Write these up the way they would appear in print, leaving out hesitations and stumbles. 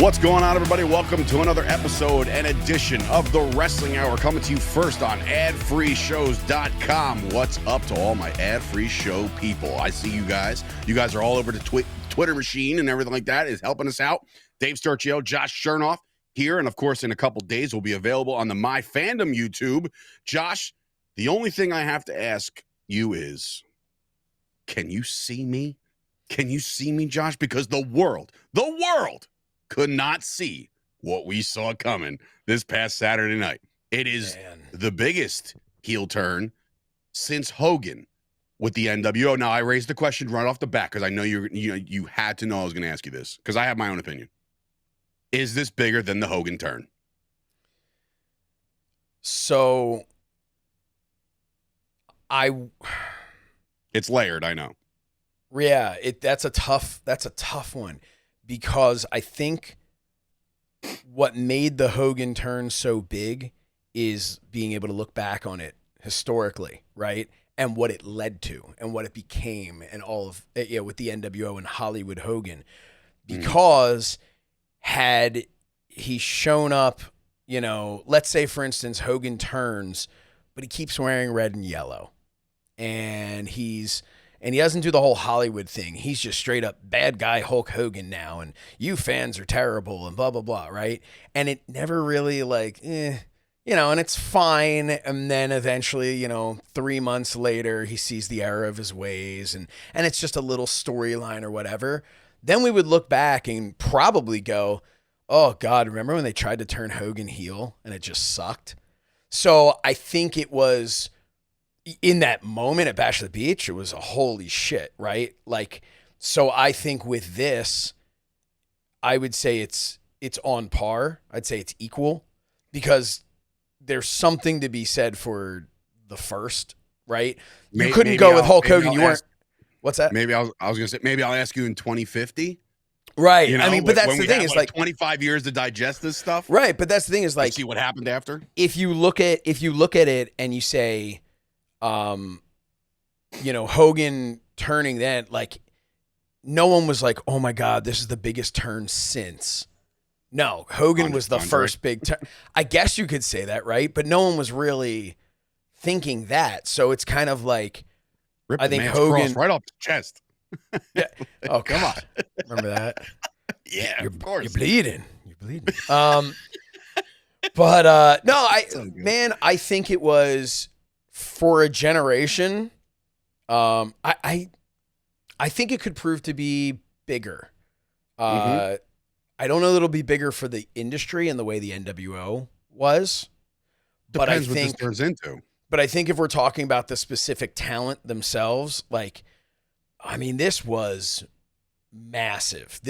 What's going on, everybody? Welcome to another episode and edition of the Wrestling Hour, coming to you first on adfreeshows.com. What's up to all my ad-free show people? I see you guys. You guys are all over the Twitter machine and everything like that is helping us out. Dave Sturchio, Josh Shernoff here, and of course, in a couple days, will be available on the MyFandom YouTube. Josh, the only thing I have to ask you is, can you see me? Can you see me, Josh? Because the world could not see what we saw coming this past Saturday night. It is the biggest heel turn since Hogan with the NWO. Now, I raised the question right off the bat because I know you had to know I was going to ask you this because I have my own opinion. Is this bigger than the Hogan turn? So, it's layered, I know. Yeah, that's a tough one. Because I think what made the Hogan turn so big is being able to look back on it historically, right? And what it led to and what it became and all of it, with the NWO and Hollywood Hogan. Because had he shown up, let's say, for instance, Hogan turns, but he keeps wearing red and yellow. And he doesn't do the whole Hollywood thing. He's just straight up bad guy Hulk Hogan now, and you fans are terrible and blah, blah, blah, right? And it never really and it's fine. And then eventually, 3 months later, he sees the error of his ways, and it's just a little storyline or whatever. Then we would look back and probably go, oh, God, remember when they tried to turn Hogan heel and it just sucked? So I think it was... in that moment at Bash at the Beach, it was a holy shit, right? So I think with this, I would say it's on par. I'd say it's equal because there's something to be said for the first, right? You couldn't go with Hulk Hogan. You weren't. What's that? Maybe I was going to say, maybe I'll ask you in 2050. Right. But that's the thing is 25 years to digest this stuff. Right. But that's the thing is see what happened after. If you look at it and you say, Hogan turning then, no one was like, oh my God, this is the biggest turn since. No, Hogan was the first big turn. I guess you could say that, right? But no one was really thinking that. So it's kind of like, I think Hogan right off the chest. Yeah. Oh, come on. Remember that? Yeah, of course. You're bleeding. But no, I think it was for a generation. I think it could prove to be bigger. I don't know that it'll be bigger for the industry and the way the NWO was. Depends what this turns into. But I think if we're talking about the specific talent themselves, this was massive.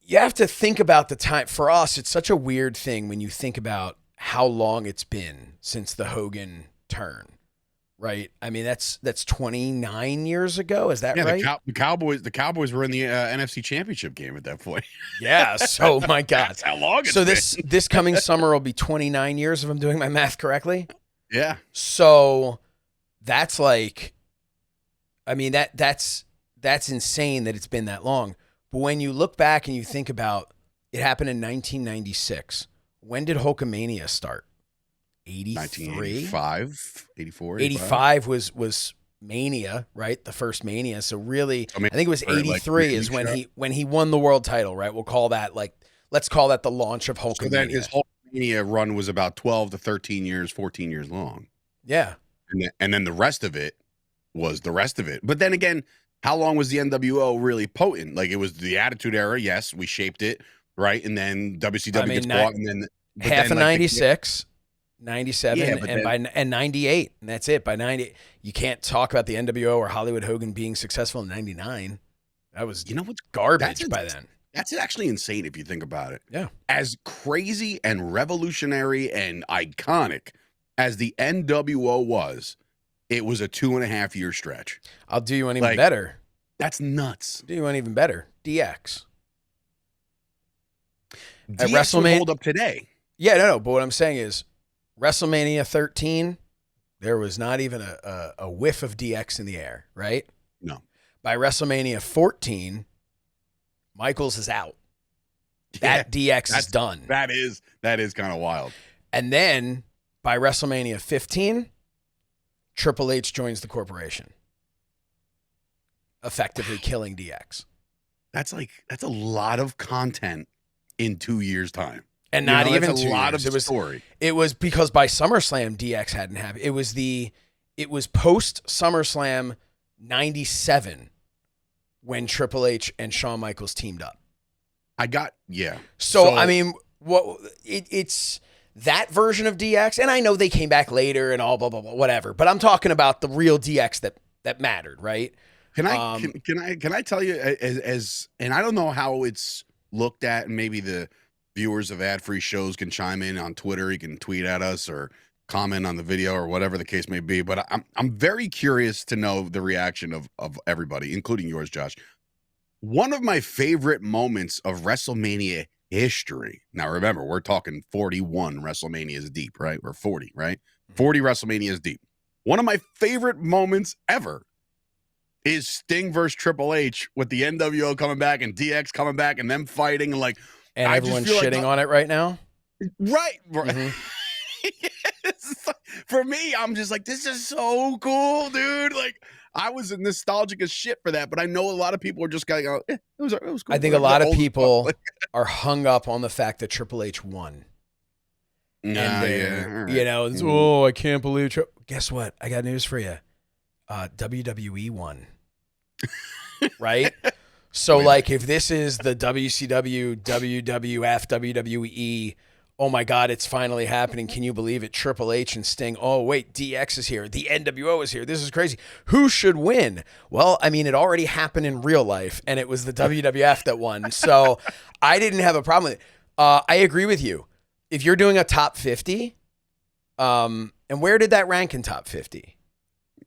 You have to think about the time. For us, it's such a weird thing when you think about how long it's been since the Hogan turn, right? That's 29 years ago. Is that right? The Cowboys were in the NFC Championship game at that point. Yeah. So my God, that's how long it's been. This coming summer will be 29 years if I'm doing my math correctly. Yeah. So that's that's insane that it's been that long. But when you look back and you think about it happened in 1996. When did Hulkamania start? 83? 1985, 84, 85 was Mania, right? The first Mania. So really, I think it was 83 is when he won the world title, right? We'll call that let's call that the launch of Hulkamania. So then his Hulkamania run was about 12 to 13 years, 14 years long. Yeah. And then the rest of it was the rest of it. But then again, how long was the NWO really potent? It was the Attitude Era. Yes, we shaped it. Right, and then WCW gets bought, and then half of 96, 97, and 98, and that's it. By 90, you can't talk about the NWO or Hollywood Hogan being successful in 99. That was what's garbage by then. That's actually insane if you think about it. Yeah, as crazy and revolutionary and iconic as the NWO was, it was a 2.5 year stretch. I'll do you one even better. That's nuts. Do you one even better? DX. At WrestleMania hold up today. Yeah, no. But what I'm saying is, WrestleMania 13, there was not even a whiff of DX in the air, right? No. By WrestleMania 14, Michaels is out. That DX is done. That is kind of wild. And then by WrestleMania 15, Triple H joins the corporation, effectively killing DX. That's a lot of content in 2 years' time. And not even a 2 lot years. of story. It was because by SummerSlam, DX hadn't happened. It was post SummerSlam 97 when Triple H and Shawn Michaels teamed up. So I mean, it's that version of DX, and I know they came back later and all blah blah blah whatever. But I'm talking about the real DX that mattered, right? Can I tell you as and I don't know how it's looked at, and maybe the viewers of ad-free shows can chime in on Twitter. You can tweet at us or comment on the video or whatever the case may be. But I'm very curious to know the reaction of everybody, including yours, Josh. One of my favorite moments of WrestleMania history. Now, remember, we're talking 41 WrestleManias deep, right? We're 40, right? 40 WrestleManias deep. One of my favorite moments ever is Sting versus Triple H with the NWO coming back and DX coming back and them fighting and everyone's shitting on it right now. Right. Mm-hmm. Yes. For me, I'm just like, this is so cool, dude. Like, I was nostalgic as shit for that, but I know a lot of people are just going, it was cool. I think a lot of people are hung up on the fact that Triple H won. Right. Oh, I can't believe. Guess what? I got news for you. WWE won. Right? So, if this is the WCW, WWF, WWE, oh my God, it's finally happening. Can you believe it? Triple H and Sting. Oh, wait, DX is here. The NWO is here. This is crazy. Who should win? Well, I mean, it already happened in real life, and it was the WWF that won. So I didn't have a problem with it. I agree with you. If you're doing a top 50, and where did that rank in top 50?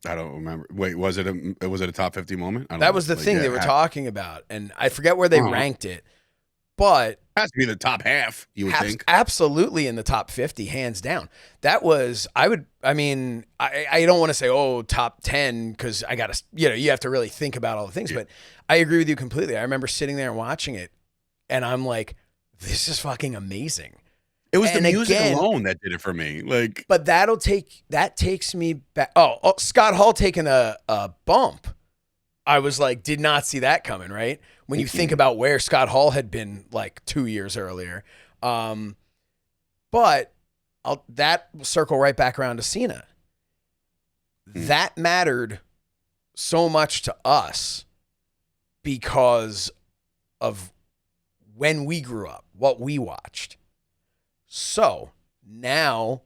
I don't remember. Wait, was it a top 50 moment? That was the thing they were talking about, and I forget where they ranked it, but it has to be the top half, you would think. Absolutely in the top 50, hands down. That was, I don't want to say, top 10, because I got to, you have to really think about all the things, but I agree with you completely. I remember sitting there and watching it, and I'm like, this is fucking amazing. It was the music alone that did it for me. But that takes me back. Oh, Scott Hall taking a bump. I was like, did not see that coming, right? When you think about where Scott Hall had been 2 years earlier. But that will circle right back around to Cena. That mattered so much to us because of when we grew up, what we watched. So now,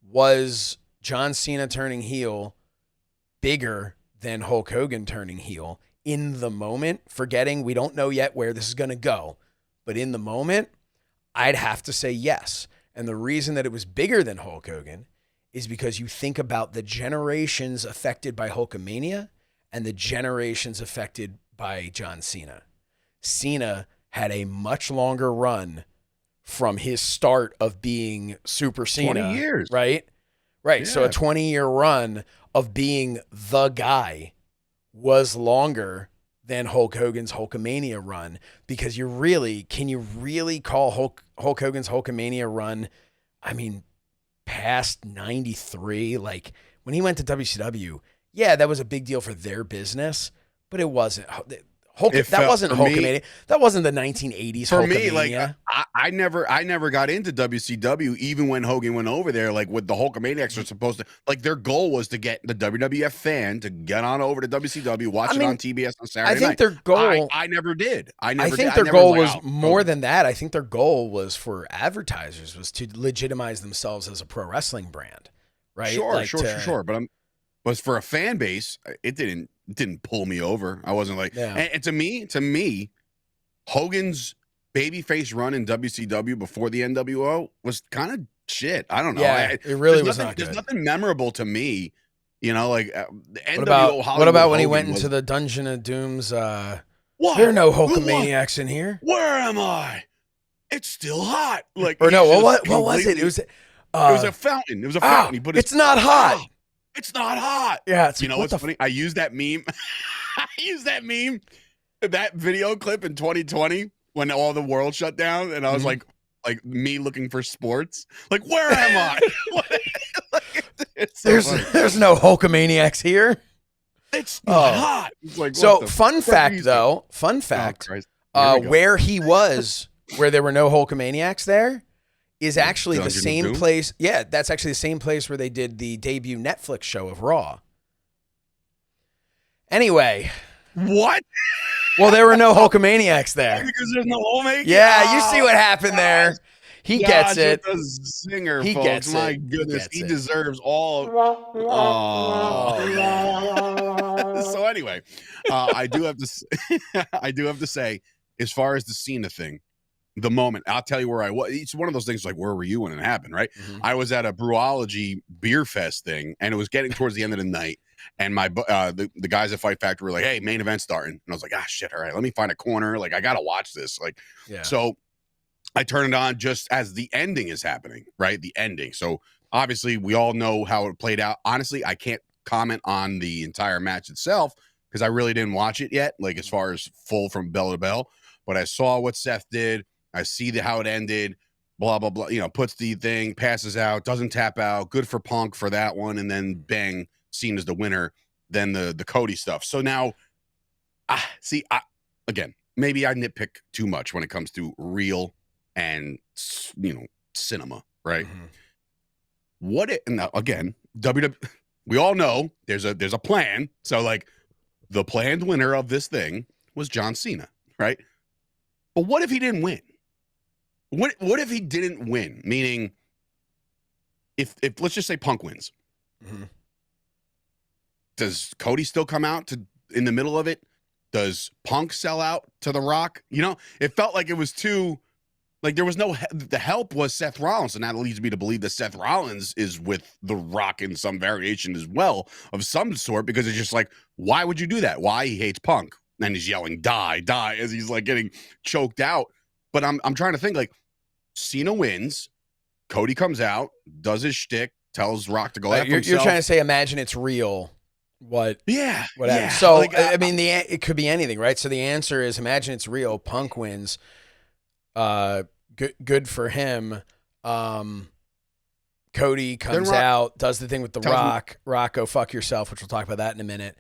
was John Cena turning heel bigger than Hulk Hogan turning heel in the moment? Forgetting we don't know yet where this is going to go, but in the moment, I'd have to say yes. And the reason that it was bigger than Hulk Hogan is because you think about the generations affected by Hulkamania and the generations affected by John Cena. Cena had a much longer run from his start of being Super Cena. 20 years. Right? Right. Yeah. So a 20-year run of being the guy was longer than Hulk Hogan's Hulkamania run, because can you really call Hulk Hogan's Hulkamania run, past 93? When he went to WCW, yeah, that was a big deal for their business, but it wasn't. That wasn't Hulkamania. That wasn't the 1980s for Hulkamania. Me, I never got into WCW, even when Hogan went over there. With the Hulkamaniacs are supposed to, their goal was to get the WWF fan to get on over to WCW, watch it on TBS on Saturday night. I think their goal. I never did. I think their goal was more than that. I think their goal was for advertisers, was to legitimize themselves as a pro wrestling brand, right? Sure. But for a fan base, it didn't pull me over. I wasn't and to me, Hogan's babyface run in WCW before the NWO was kind of shit. I don't know. Yeah, it really was not good. There's nothing memorable to me, the NWO. What about when he went into the Dungeon of Doom's? There are no Hulkamaniacs in here. Where am I? It's still hot. What was it? It was a fountain. It was a fountain. He put it's not hot. It's not hot. Yeah. What's funny? I used that meme. that video clip in 2020 when all the world shut down, and I was Mhm. like me looking for sports. Like, where am I? It's so funny. There's no Hulkamaniacs here. It's Oh. not. It's like, So what the fun fuck are fact you though, fun Oh, fact, Christ. Here we go. where he was, where there were no Hulkamaniacs there, is actually the Dungeon of same Doom? place. Yeah, that's actually the same place where they did the debut Netflix show of Raw. Anyway, What? well, there were no Hulkamaniacs there. Because there's no homemaking? Yeah, you see what happened there. He gets it. The singer, He folks. gets My it. He goodness, gets he it. deserves all. So anyway, I do have to. I do have to say, as far as the Cena thing, the moment I'll tell you where I was. It's one of those things like, where were you when it happened? Right? Mhm. I was at a Brewology beer fest thing, and it was getting towards the end of the night. And my the guys at Fight Factory were like, "Hey, main event starting," and I was like, "Ah, shit! All right, let me find a corner. Like, I gotta watch this." Like, Yeah. so I turn it on just as the ending is happening. Right, the ending. So obviously, we all know how it played out. Honestly, I can't comment on the entire match itself because I really didn't watch it yet. Like, as far as full from bell to bell, but I saw what Seth did. I see how it ended. Blah blah blah. You know, puts the thing, passes out, doesn't tap out. Good for Punk for that one, and then bang. Seen as the winner than the Cody stuff. So now, again, maybe I nitpick too much when it comes to real and cinema, right? Mhm. What it now again, WWE. We all know there's a plan. So like, the planned winner of this thing was John Cena, right? But what if he didn't win? What if he didn't win? Meaning, if let's just say Punk wins. Mhm. Does Cody still come out in the middle of it? Does Punk sell out to The Rock? You know, it felt like it was too, like there was no, the help was Seth Rollins. And that leads me to believe that Seth Rollins is with The Rock in some variation as well of some sort, because it's just like, why would you do that? Why? He hates Punk. And he's yelling, die, die, as he's like getting choked out. But I'm trying to think, like, Cena wins, Cody comes out, does his shtick, tells Rock to go after himself. You're trying to say, imagine it's real. What happens? So like, I mean, it could be anything, right? So the answer is, imagine it's real. Punk wins. Good for him. Cody comes out, does the thing with the Rock. Rock, go fuck yourself, which we'll talk about that in a minute.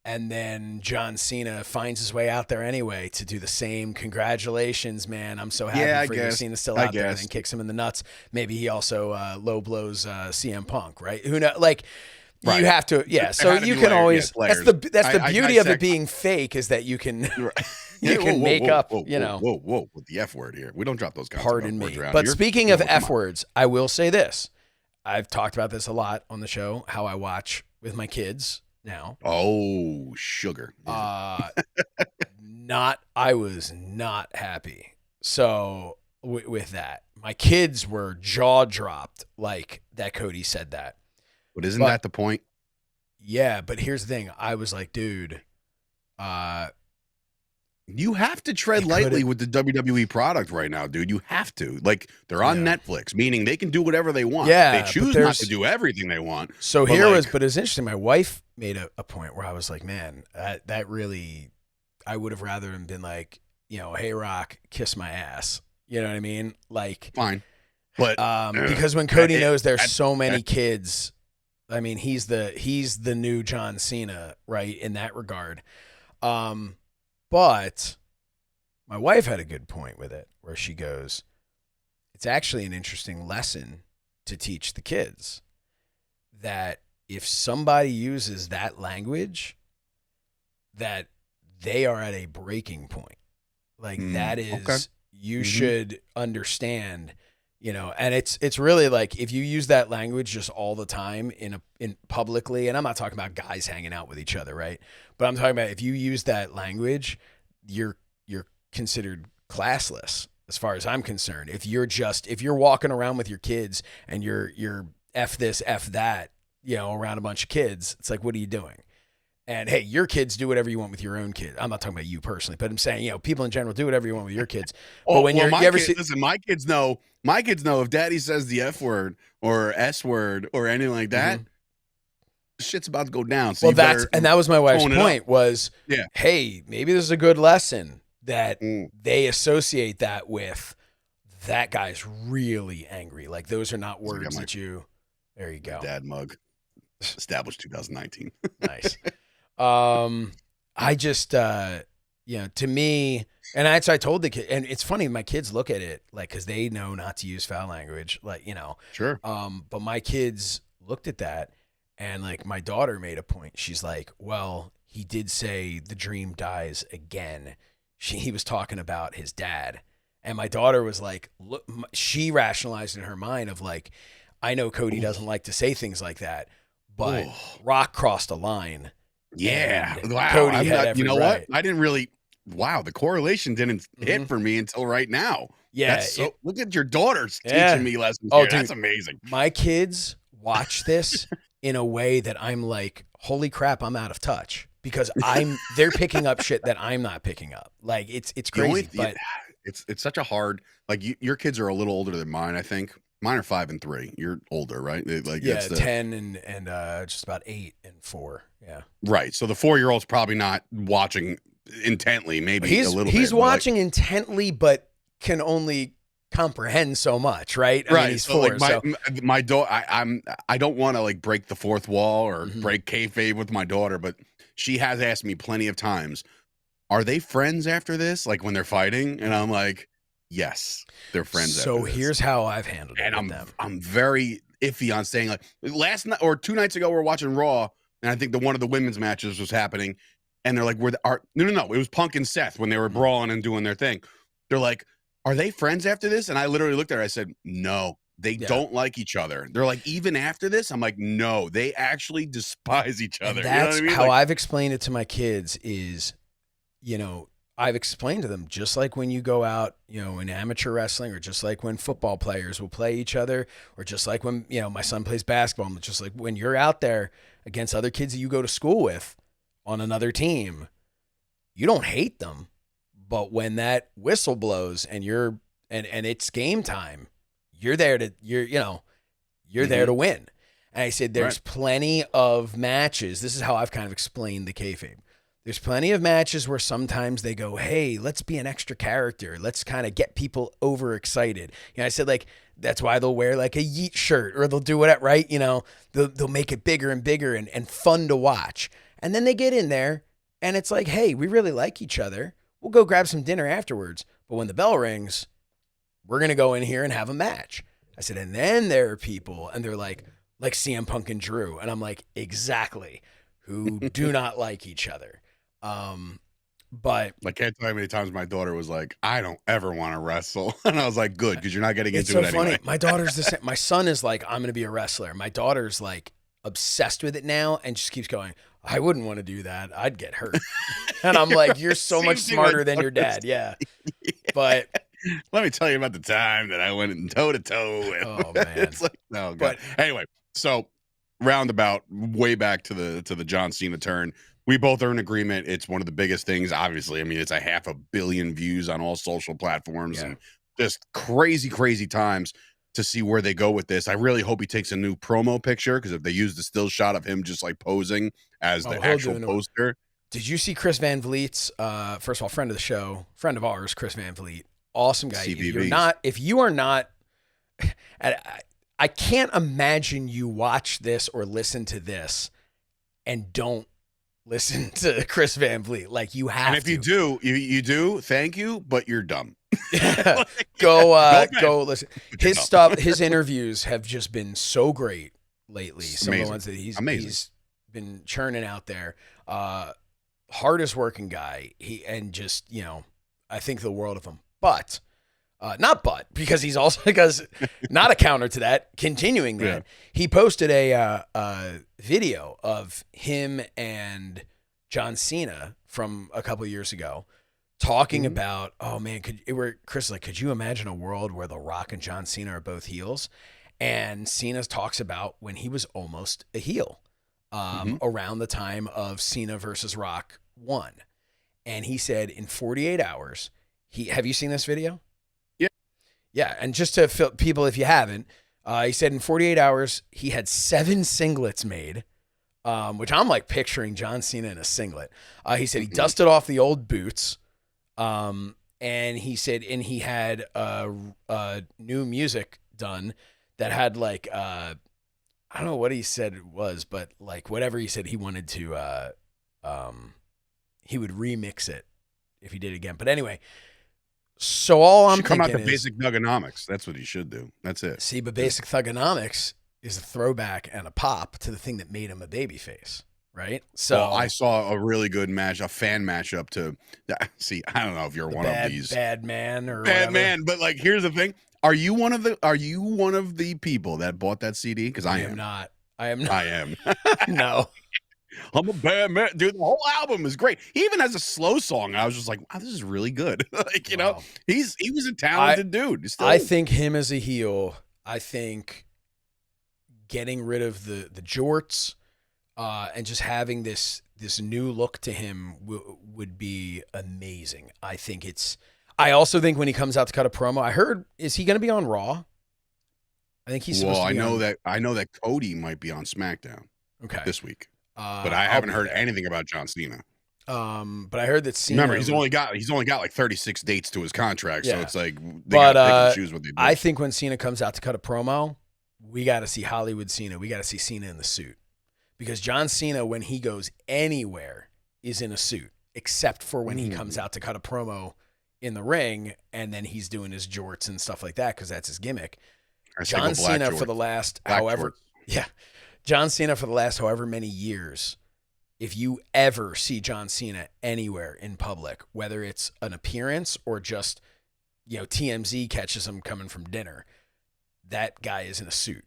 And then John Cena finds his way out there anyway to do the same. Congratulations, man! I'm so happy for you. Cena's still out there, and then kicks him in the nuts. Maybe he also low blows CM Punk, right? Who knows? Like. Right. You have to, yeah. So you can always. That's the beauty of it being fake, is that you can make up. Whoa, with the F word here. We don't drop those kinds Pardon of words me. around But here. speaking of F words, I will say this. I've talked about this a lot on the show. How I watch with my kids now. Oh, sugar. I was not happy. So with that, my kids were jaw dropped like that. Cody said that. But isn't that the point? Yeah, but here's the thing. I was like, dude, you have to tread lightly with the WWE product right now, dude. You have to. Like, they're on Netflix, meaning they can do whatever they want. Yeah, they choose not to do everything they want. So but it's interesting. My wife made a point where I was like, man, that really, I would have rather him been like, hey, Rock, kiss my ass. You know what I mean? Like, fine. But because when Cody knows there's so many kids, I mean, he's the new John Cena, right, in that regard. But my wife had a good point with it, where she goes, it's actually an interesting lesson to teach the kids that if somebody uses that language, that they are at a breaking point. Like, that is, you should understand. And it's really like, if you use that language just all the time in publicly, and I'm not talking about guys hanging out with each other, right? But I'm talking about, if you use that language, you're considered classless as far as I'm concerned. If you're walking around with your kids and you're F this, F that, around a bunch of kids, it's like, what are you doing? And hey, your kids, do whatever you want with your own kids. I'm not talking about you personally, but I'm saying, people in general, do whatever you want with your kids. But when listen, my kids know if daddy says the F word or S word or anything like that, shit's about to go down. So Well, that was my wife's point was, yeah, hey, maybe this is a good lesson that Mm. they associate that with that guy's really angry. Like those are not words that you, there you go. Dad mug established 2019. Nice. I just, to me, and I told the kid, and it's funny, my kids look at it like, cause they know not to use foul language, like, Sure. but my kids looked at that and like my daughter made a point. She's like, well, he did say the dream dies again. He was talking about his dad. And my daughter was like, look, she rationalized in her mind of like, I know Cody doesn't like to say things like that, but Rock crossed a line. Yeah. Wow. Cody had every you know right. what? I didn't really. Wow. The correlation didn't hit for me until right now. Yeah. Look at your daughters teaching me lessons here. That's amazing. My kids watch this in a way that I'm like, holy crap, I'm out of touch because they're picking up shit that I'm not picking up. Like it's crazy. But it's such a hard, like your kids are a little older than mine, I think. Mine are 5 and 3. You're older, right? Like 10 and just about 8 and 4. Yeah. Right. So the 4-year-old's probably not watching intently, maybe a little bit. He's watching intently, but can only comprehend so much, right? I mean, he's so 4. like my daughter, I don't want to like break the fourth wall or break kayfabe with my daughter, but she has asked me plenty of times, are they friends after this? Like when they're fighting? And I'm like, yes, they're friends. So here's how I've handled it. And with them. I'm very iffy on saying like last night or 2 nights ago, we're watching Raw. And I think one of the women's matches was happening. And they're like, no. It was Punk and Seth when they were brawling and doing their thing. They're like, are they friends after this? And I literally looked at her. I said, no, they don't like each other. They're like, even after this? I'm like, no, they actually despise each other. And that's you know what I mean? how I've explained it to my kids is, I've explained to them, just like when you go out, in amateur wrestling, or just like when football players will play each other, or just like when, my son plays basketball, just like when you're out there against other kids that you go to school with on another team, you don't hate them. But when that whistle blows and and it's game time, you're there to there to win. And I said, there's plenty of matches. This is how I've kind of explained the kayfabe. There's plenty of matches where sometimes they go, hey, let's be an extra character. Let's kind of get people overexcited. I said, like, that's why they'll wear like a Yeet shirt or they'll do it right. They'll make it bigger and bigger and fun to watch. And then they get in there and it's like, hey, we really like each other. We'll go grab some dinner afterwards. But when the bell rings, we're going to go in here and have a match. I said, and then there are people and they're like CM Punk and Drew. And I'm like, exactly, who do not like each other. But I can't tell you how many times my daughter was like, I don't ever want to wrestle. And I was like, good, because you're not getting into it anyway. My daughter's the same. My son is like, I'm going to be a wrestler. My daughter's like obsessed with it now and just keeps going, I wouldn't want to do that. I'd get hurt. And I'm like, you're so much smarter than your dad. Yeah. But let me tell you about the time that I went in toe to toe. Oh man. It's like, no, God. But anyway, so roundabout way back to the John Cena turn. We both are in agreement. It's one of the biggest things. Obviously, I mean, it's 500 million views on all social platforms and just crazy, crazy times to see where they go with this. I really hope he takes a new promo picture because if they use the still shot of him just like posing as the actual poster. Did you see Chris Van Vliet's, first of all, friend of the show, friend of ours, Chris Van Vliet, awesome guy. If you are not, I can't imagine you watch this or listen to this and don't listen to Chris Van Vliet. Like you have to. And if you do, you do, thank you, but you're dumb. Go listen. His stuff, his interviews have just been so great lately. Some of the ones that he's been churning out there. Hardest working guy. I think the world of him. But because he's also not a counter to that. Continuing that, he posted a video of him and John Cena from a couple years ago talking about, oh man, Chris, like, could you imagine a world where The Rock and John Cena are both heels? And Cena talks about when he was almost a heel around the time of Cena versus Rock 1. And he said in 48 hours, have you seen this video? Yeah, and just to fill people, if you haven't, he said in 48 hours, he had 7 singlets made, which I'm like picturing John Cena in a singlet. He said he dusted off the old boots. And he said, and he had new music done that had like, I don't know what he said it was, but like whatever he said he wanted to, he would remix it if he did it again. But anyway, so all I'm thinking come out thinking to is basic Thugonomics. That's what he should do. That's it. see, but basic Thugonomics is a throwback and a pop to the thing that made him a babyface. Right. So I saw a really good match, a fan matchup to see. I don't know if you're one of these bad man or bad whatever. man, but like, here's the thing. Are you one of the people that bought that CD? Because I am not. I am not. I am. No. I'm a bad man. Dude, the whole album is great. He even has a slow song. I was just like, wow, this is really good. Like, you know, he was a talented dude. I think him as a heel, I think getting rid of the jorts, and just having this new look to him would be amazing. I also think when he comes out to cut a promo, is he going to be on Raw? I think he's supposed to be I know that Cody might be on SmackDown this week. But I haven't heard anything about John Cena. But I heard that Cena. Remember, he's only got like 36 dates to his contract, so it's like they got to pick and choose what they do. I think when Cena comes out to cut a promo, we got to see Hollywood Cena. We got to see Cena in the suit. Because John Cena, when he goes anywhere, is in a suit, except for when he comes out to cut a promo in the ring, and then he's doing his jorts and stuff like that, because that's his gimmick. John Cena for the last John Cena for the last however many years, if you ever see John Cena anywhere in public, whether it's an appearance or just, TMZ catches him coming from dinner, that guy is in a suit.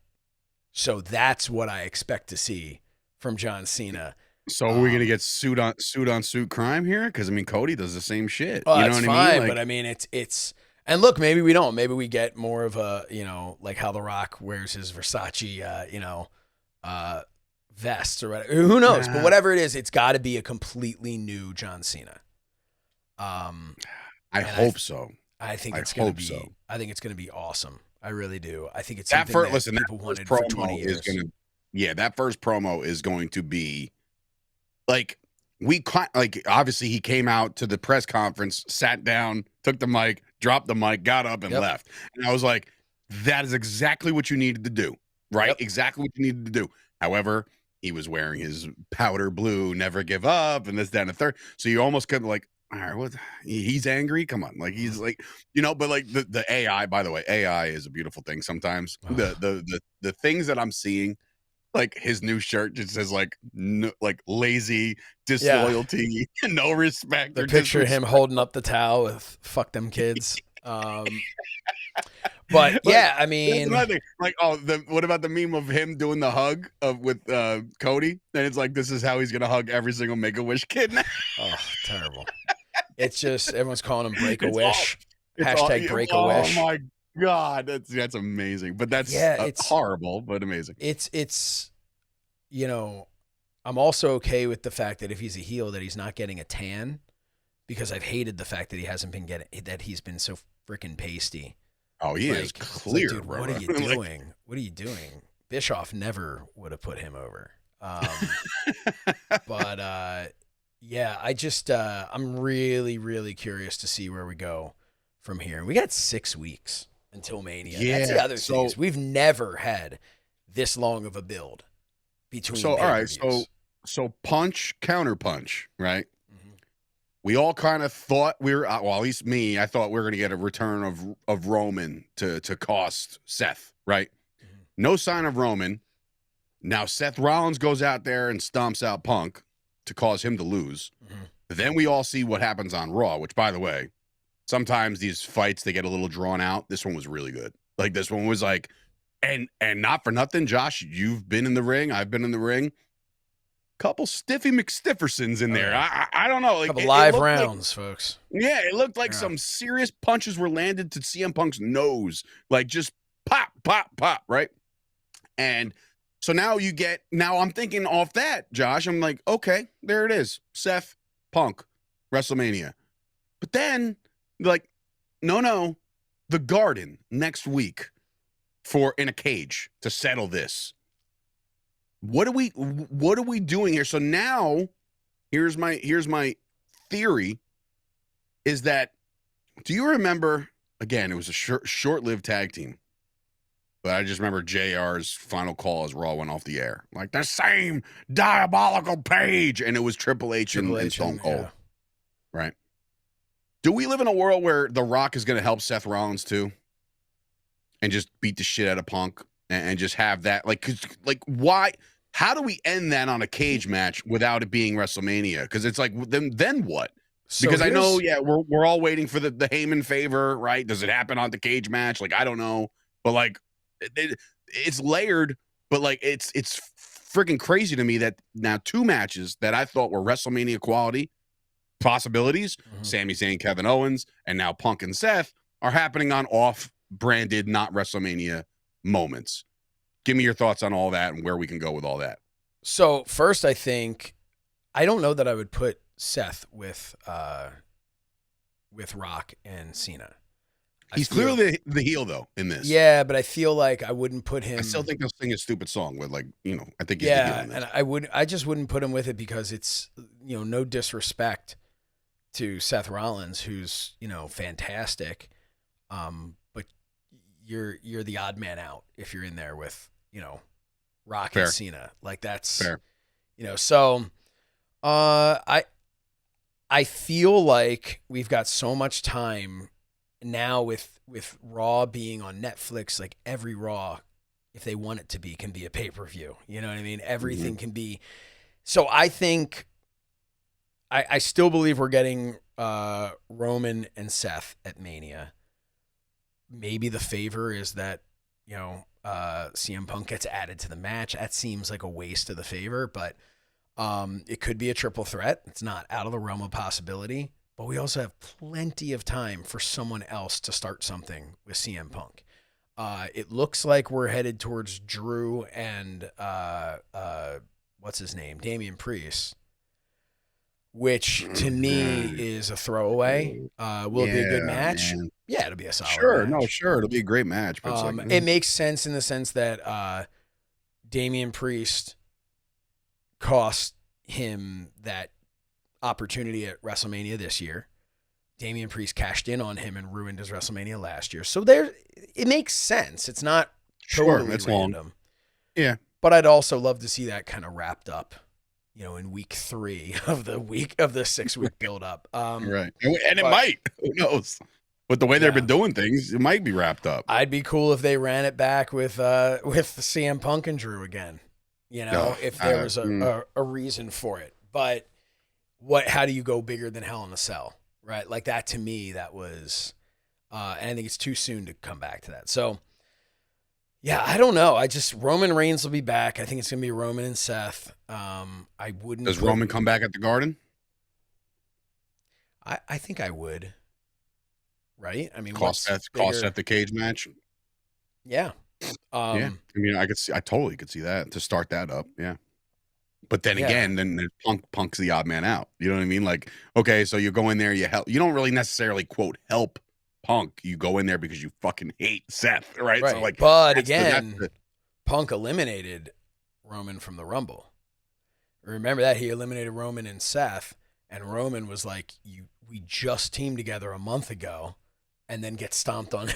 So that's what I expect to see from John Cena. So are we going to get suit on suit crime here? Because, I mean, Cody does the same shit. Well, you know what fine, I mean? Like, but I mean, it's and look, maybe we don't. Maybe we get more of a, like how The Rock wears his Versace, vest or whatever. Who knows? But whatever it is, it's got to be a completely new John Cena. I hope so. I think it's going to be. So. I think it's going to be awesome. I really do. I think it's that something first. That people wanted for 20 years. That first promo is going to be like obviously he came out to the press conference, sat down, took the mic, dropped the mic, got up and left. And I was like, that is exactly what you needed to do, right? Yep. Exactly what you needed to do. However, he was wearing his powder blue, never give up, and this, that, and the third. So you almost kind of like, all right, what? He's angry. Come on, like he's like, but like the AI. By the way, AI is a beautiful thing. Sometimes the things that I'm seeing. Like his new shirt just says like lazy, disloyalty, no respect. The picture of him holding up the towel with "fuck them kids." But yeah, I mean, like what about the meme of him doing the hug with Cody? And it's like this is how he's gonna hug every single Make-A-Wish kid now. Oh, terrible! It's just everyone's calling him Break a Wish. Hashtag Break a Wish. Oh my God, that's amazing. But that's it's horrible, but amazing. It's I'm also okay with the fact that if he's a heel that he's not getting a tan, because I've hated the fact that he's been so freaking pasty. Oh, he is clear. Dude, what are you doing? What are you doing? Bischoff never would have put him over. But yeah, I just I'm really, really curious to see where we go from here. We got 6 weeks until Mania. Yeah, that's the other thing. Is we've never had this long of a build between. So all right, so punch, counter punch, right? Mm-hmm. We all kind of thought at least me, I thought we were going to get a return of Roman to cost Seth, right? Mm-hmm. No sign of Roman. Now Seth Rollins goes out there and stomps out Punk to cause him to lose. Mm-hmm. Then we all see what happens on Raw, which, by the way, sometimes these fights, they get a little drawn out. This one was really good. Like, this one was like, and not for nothing, Josh, you've been in the ring. I've been in the ring. Couple Stiffy McStiffersons in there. I don't know. Like, couple live rounds, folks. Yeah, it looked like some serious punches were landed to CM Punk's nose. Like, just pop, pop, pop, right? And so now I'm thinking off that, Josh. I'm like, okay, there it is. Seth, Punk, WrestleMania. But then, like, no, the Garden next week in a cage to settle this. What are we doing here? So now here's my theory is that, do you remember, again, it was a short-lived tag team, but I just remember JR's final call as Raw went off the air. Like, the same diabolical page. And it was Triple H and Stone Cold. Yeah. Right. Do we live in a world where The Rock is going to help Seth Rollins too? And just beat the shit out of Punk and just have that? Like, why? How do we end that on a cage match without it being WrestleMania? Because it's like, then what? Because I know, we're all waiting for the Heyman favor, right? Does it happen on the cage match? Like, I don't know. But, like, it's layered, but, like, it's freaking crazy to me that now 2 matches that I thought were WrestleMania quality possibilities, Sami Zayn, Kevin Owens, and now Punk and Seth, are happening on off-branded, not WrestleMania moments. Give me your thoughts on all that and where we can go with all that. So first, I don't know that I would put Seth with Rock and Cena. He's clearly the heel though in this. Yeah, but I feel like I wouldn't put him. I still think he'll sing a stupid song with, like, I think he's the heel in this. And I just wouldn't put him with it because it's, no disrespect to Seth Rollins, who's, fantastic. But you're the odd man out if you're in there with, Rock and Cena. Like, that's fair. So I feel like we've got so much time now with Raw being on Netflix. Like, every Raw, if they want it to be, can be a pay-per-view. You know what I mean? Everything can be. So I think I still believe we're getting Roman and Seth at Mania. Maybe the favor is that, CM Punk gets added to the match. That seems like a waste of the favor, but it could be a triple threat. It's not out of the realm of possibility, but we also have plenty of time for someone else to start something with CM Punk. It looks like we're headed towards Drew and what's his name? Damian Priest, which to me is a throwaway. Will it be a good match? Man. Yeah, it'll be a solid match. Sure. It'll be a great match. But it makes sense in the sense that Damian Priest cost him that opportunity at WrestleMania this year. Damian Priest cashed in on him and ruined his WrestleMania last year. So it makes sense. It's not totally random. Long. Yeah. But I'd also love to see that kind of wrapped up, in week 3 of the 6-week build up. Right. And it might, who knows? With the way they've been doing things, it might be wrapped up. I'd be cool if they ran it back with CM Punk and Drew again, if there was a reason for it. But how do you go bigger than Hell in a Cell, right? Like, that, to me, that was, and I think it's too soon to come back to that. So, yeah, I don't know. Roman Reigns will be back. I think it's going to be Roman and Seth. I wouldn't. Does Roman come back at the Garden? I think I would. Right? I mean, cost Seth the cage match. Yeah. I mean, I totally could see that to start that up. Yeah. But then again, then Punk's the odd man out. You know what I mean? Like, okay, so you go in there, you don't really necessarily quote help Punk. You go in there because you fucking hate Seth, right? So, like, but again, Punk eliminated Roman from the Rumble. Remember that? He eliminated Roman and Seth, and Roman was like, we just teamed together a month ago, and then get stomped on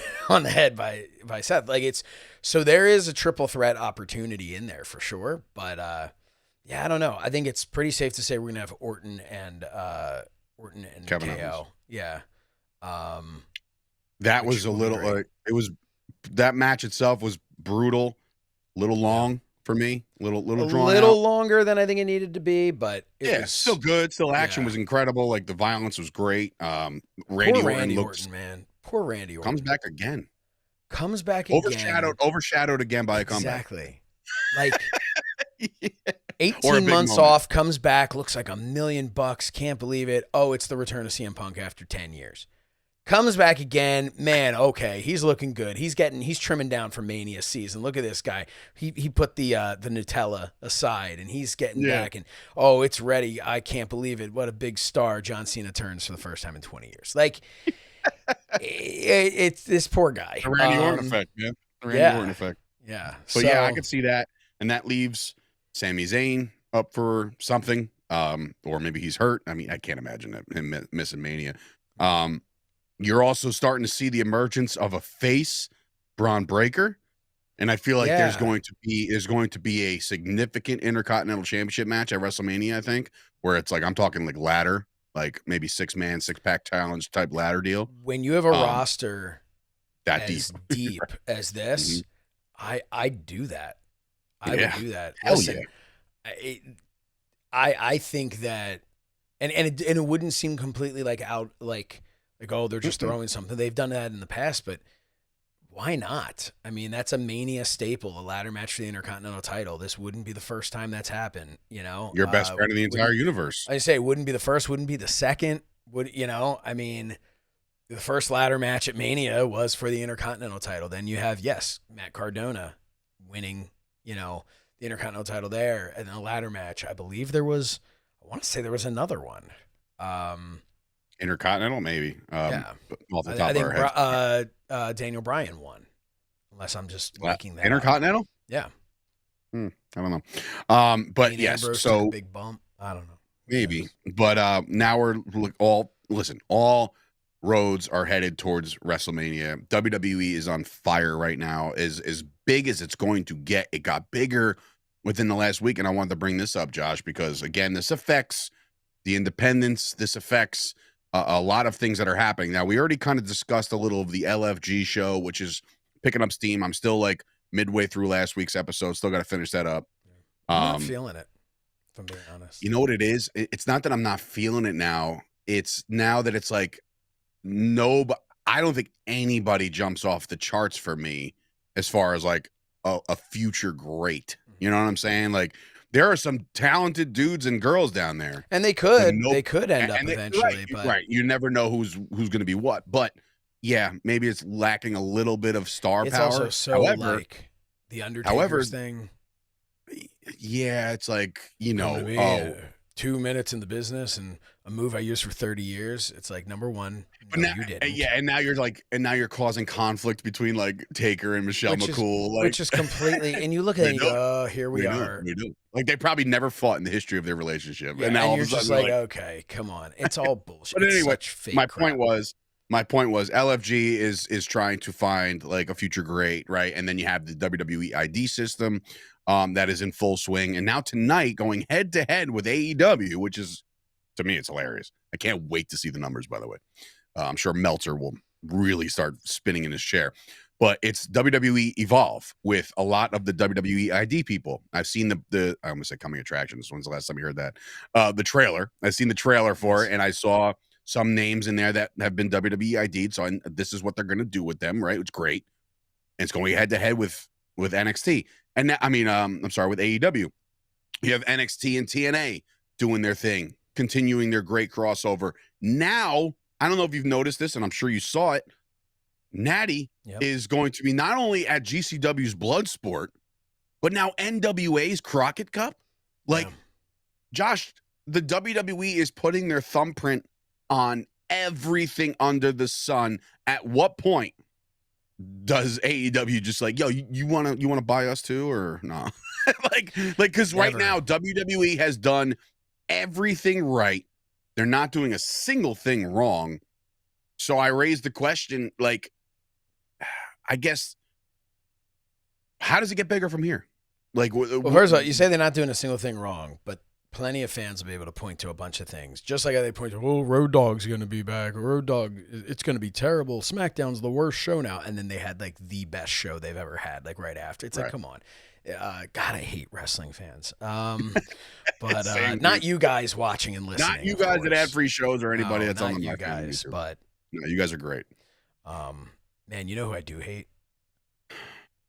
the head by Seth. Like, so there is a triple threat opportunity in there for sure. But I don't know. I think it's pretty safe to say we're gonna have Orton and Kevin KO. Owens. Yeah. That was a little that match itself was brutal, little long for me, little drawn out. Longer than I think it needed to be, but it was still good. Still action was incredible. Like, the violence was great. Randy Orton, man. Poor Randy Orton. Comes back again. Overshadowed again by a comeback. Exactly. Like 18 months off, comes back, looks like $1 million. Can't believe it. Oh, it's the return of CM Punk after 10 years. Comes back again, man. Okay, he's looking good. He's trimming down for Mania season. Look at this guy. He put the Nutella aside, and he's getting back. And it's ready. I can't believe it. What a big star John Cena turns for the first time in 20 years. Like, it's this poor guy. The Randy Orton effect, man. The Randy Orton effect. Yeah. So, I could see that, and that leaves Sami Zayn up for something, or maybe he's hurt. I mean, I can't imagine him missing Mania. You're also starting to see the emergence of a face, Braun Breaker, and I feel like there's going to be a significant Intercontinental Championship match at WrestleMania. I think where it's like I'm talking like ladder, like maybe 6-man, 6-pack challenge type ladder deal. When you have a roster that as deep as this, I'd do that. I would do that. Hell Listen, yeah. I think that, and it wouldn't seem completely like out like oh they're just throwing something. They've done that in the past, but why not? I mean, that's a Mania staple, a ladder match for the Intercontinental title. This wouldn't be the first time that's happened. You know, your best friend in the entire universe. I say wouldn't be the first, wouldn't be the second. Would you know? I mean, the first ladder match at Mania was for the Intercontinental title. Then you have Matt Cardona winning, you know, the Intercontinental title there, and then a ladder match. I believe I want to say there was another one. Intercontinental, maybe. Yeah. Off the top of our head. Daniel Bryan won, unless I'm just making that Intercontinental? up. Yeah. I don't know. But Dean yes, Ambrose so big bump. I don't know. Maybe. But now we're all roads are headed towards WrestleMania. WWE is on fire right now. As big as it's going to get. It got bigger within the last week, and I wanted to bring this up, Josh, because again, this affects the independents. This affects a lot of things that are happening. Now, we already kind of discussed a little of the LFG show, which is picking up steam. I'm still like midway through last week's episode. Still got to finish that up. I'm not feeling it, if I'm being honest. You know what it is? It's not that I'm not feeling it now. It's now that it's like, I don't think anybody jumps off the charts for me as far as like a future great. You know what I'm saying? Like, there are some talented dudes and girls down there, and they could end up eventually. Right. You never know who's going to be what. But yeah, maybe it's lacking a little bit of star it's power. Also so like the Undertaker's thing. Yeah, it's like, you know, 2 minutes in the business and a move I used for 30 years. It's like, number one, but now, you didn't. Yeah, and now you're causing conflict between like Taker and Michelle McCool, which is completely. And you look at it, and you go, here we are. Like they probably never fought in the history of their relationship, and now you're just like, okay, come on, it's all bullshit. But anyway, my point was, LFG is trying to find like a future great, right? And then you have the WWE ID system that is in full swing, and now tonight going head to head with AEW, which is, to me, it's hilarious. I can't wait to see the numbers, by the way. I'm sure Meltzer will really start spinning in his chair. But it's WWE Evolve with a lot of the WWE ID people. I've seen the I almost said coming attractions. When's the last time you heard that? The trailer. I've seen the trailer for it, and I saw some names in there that have been WWE ID'd. So this is what they're going to do with them, right? It's great. And it's going head to head with NXT. And now, with AEW. You have NXT and TNA doing their thing, continuing their great crossover. Now, I don't know if you've noticed this, and I'm sure you saw it. Natty is going to be not only at GCW's Bloodsport, but now NWA's Crockett Cup. Like, Josh, the WWE is putting their thumbprint on everything under the sun. At what point does AEW just like, yo, you want to buy us too, or no? like, because right now WWE has done everything right. They're not doing a single thing wrong. So I raised the question, like, I guess, how does it get bigger from here? Like, well, first of all, you say they're not doing a single thing wrong, but plenty of fans will be able to point to a bunch of things. Just like how they point to, Road Dogg's going to be back. Road Dogg, it's going to be terrible. SmackDown's the worst show now. And then they had, like, the best show they've ever had, like, right after. It's like, come on. God, I hate wrestling fans. But not you guys watching and listening. Not you guys that had free shows or anybody that's on the you guys, but no, you guys are great. Man, you know who I do hate?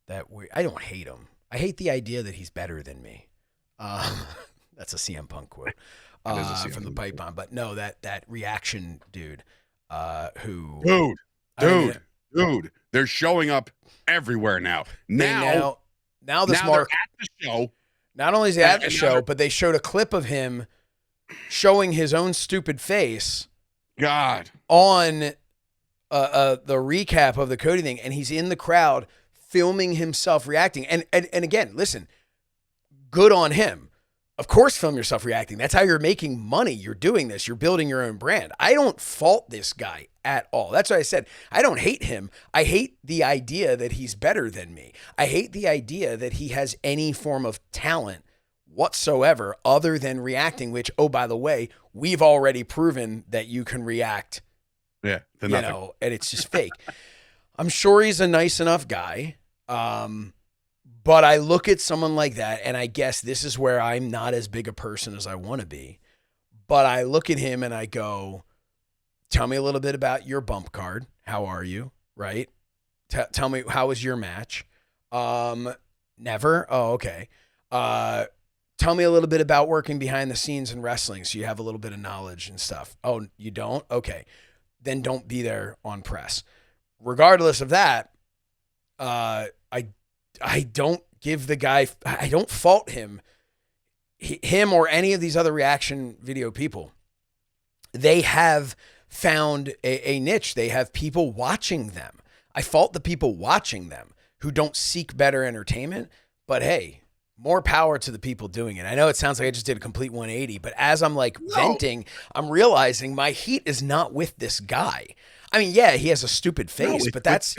I don't hate him. I hate the idea that he's better than me. That's a CM Punk quote from the pipe bomb. But no, that reaction dude who dude, they're showing up everywhere now. Now this Mark at the show. Not only is he at the show, but they showed a clip of him showing his own stupid face. God. On the recap of the Cody thing, and he's in the crowd filming himself reacting. And again, listen, Good on him. Of course, film yourself reacting. That's how you're making money. You're doing this. You're building your own brand. I don't fault this guy at all. That's why I said I don't hate him. I hate the idea that he's better than me. I hate the idea that he has any form of talent whatsoever other than reacting, which, oh, by the way, we've already proven that you can react, Yeah, you know, and it's just fake. I'm sure he's a nice enough guy. But I look at someone like that, and I guess this is where I'm not as big a person as I want to be. But I look at him and I go, tell me a little bit about your bump card. How are you? Right? Tell me, how was your match? Never? Oh, okay. Tell me a little bit about working behind the scenes in wrestling so you have a little bit of knowledge and stuff. Oh, you don't? Okay. Then don't be there on press. Regardless of that, I don't give the guy, I don't fault him or any of these other reaction video people. They have found a niche. They have people watching them. I fault the people watching them who don't seek better entertainment, but hey, more power to the people doing it. I know it sounds like I just did a complete 180, but as I'm like venting, I'm realizing my heat is not with this guy. I mean, yeah, he has a stupid face, but that's,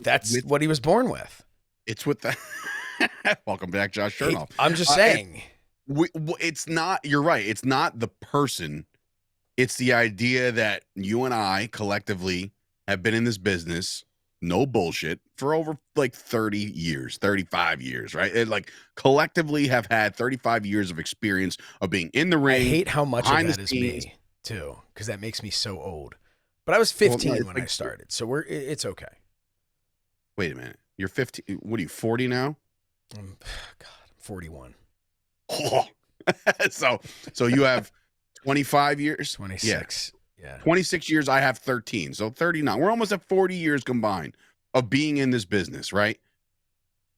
that's what he was born with. It's with the welcome back, Josh Shernoff. I'm just saying. It's not, you're right. It's not the person. It's the idea that you and I collectively have been in this business, no bullshit, for over like 30 years, 35 years, right? And like collectively have had 35 years of experience of being in the ring. I hate how much of that is me too, because that makes me so old. But I was 15 when I started, so it's okay. Wait a minute. You're 15. What are you, 40 now? God, I'm 41. Oh. so you have 25 years? 26. Yeah. 26 years. I have 13. So 39. We're almost at 40 years combined of being in this business, right?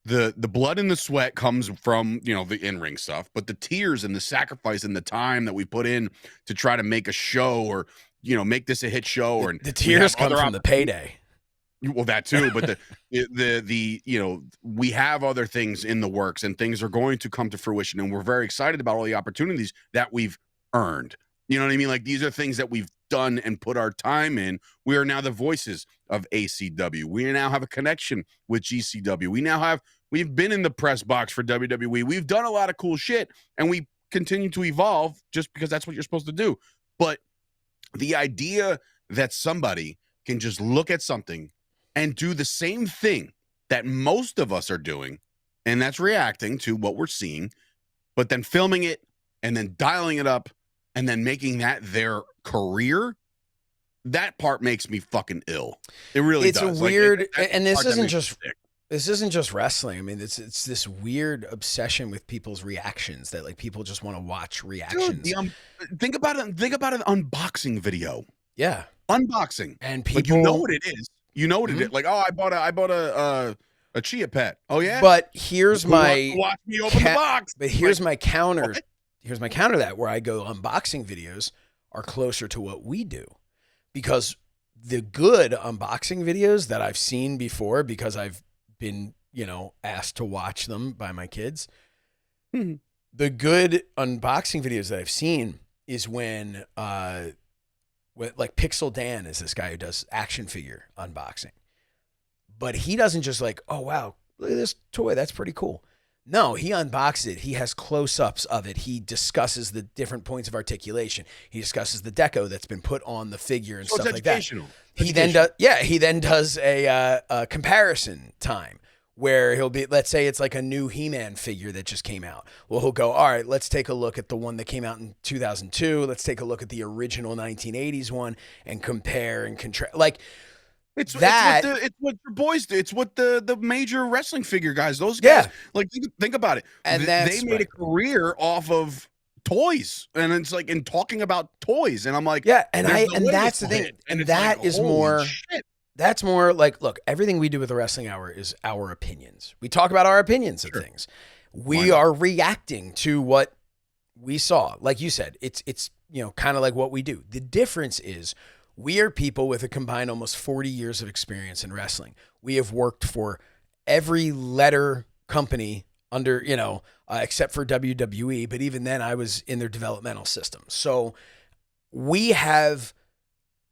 The blood and the sweat comes from, the in-ring stuff, but the tears and the sacrifice and the time that we put in to try to make a show or, make this a hit show. Or the tears come from the payday. Well, that too, but we have other things in the works and things are going to come to fruition, and we're very excited about all the opportunities that we've earned. You know what I mean? Like, these are things that we've done and put our time in. We are now the voices of ACW. We now have a connection with GCW. We've been in the press box for WWE. We've done a lot of cool shit, and we continue to evolve just because that's what you're supposed to do. But the idea that somebody can just look at something and do the same thing that most of us are doing, and that's reacting to what we're seeing, but then filming it and then dialing it up and then making that their career, that part makes me fucking ill. It really does. It's weird, and this isn't just wrestling. I mean, it's this weird obsession with people's reactions that like people just want to watch reactions. Dude, think about it. Think about an unboxing video. Yeah, unboxing, and people, like, you know what it is. You know what it is. Like, oh, I bought a chia pet. Oh yeah. But here's my watch me open the box. But here's my counter. What? Here's my counter to that, where I go, unboxing videos are closer to what we do, because the good unboxing videos that I've seen before, because I've been, asked to watch them by my kids. The good unboxing videos that I've seen is when like Pixel Dan is this guy who does action figure unboxing, but he doesn't just like, oh wow, look at this toy, that's pretty cool. No, he unboxes it. He has close-ups of it. He discusses the different points of articulation. He discusses the deco that's been put on the figure and stuff like that. He then does a comparison time where he'll be, let's say it's like a new He-Man figure that just came out. Well, he'll go, all right, let's take a look at the one that came out in 2002. Let's take a look at the original 1980s one and compare and contrast. Like, It's what your boys do. It's what the major wrestling figure guys, those guys, like, think about it. And they made a career off of toys, and it's like, in talking about toys, and I'm like, and that's the thing, and that is more. Shit. That's more like, look, everything we do with the Wrestling Hour is our opinions. We talk about our opinions of things. We are reacting to what we saw. Like you said, it's kind of like what we do. The difference is we are people with a combined almost 40 years of experience in wrestling. We have worked for every letter company under, except for WWE. But even then, I was in their developmental system. So we have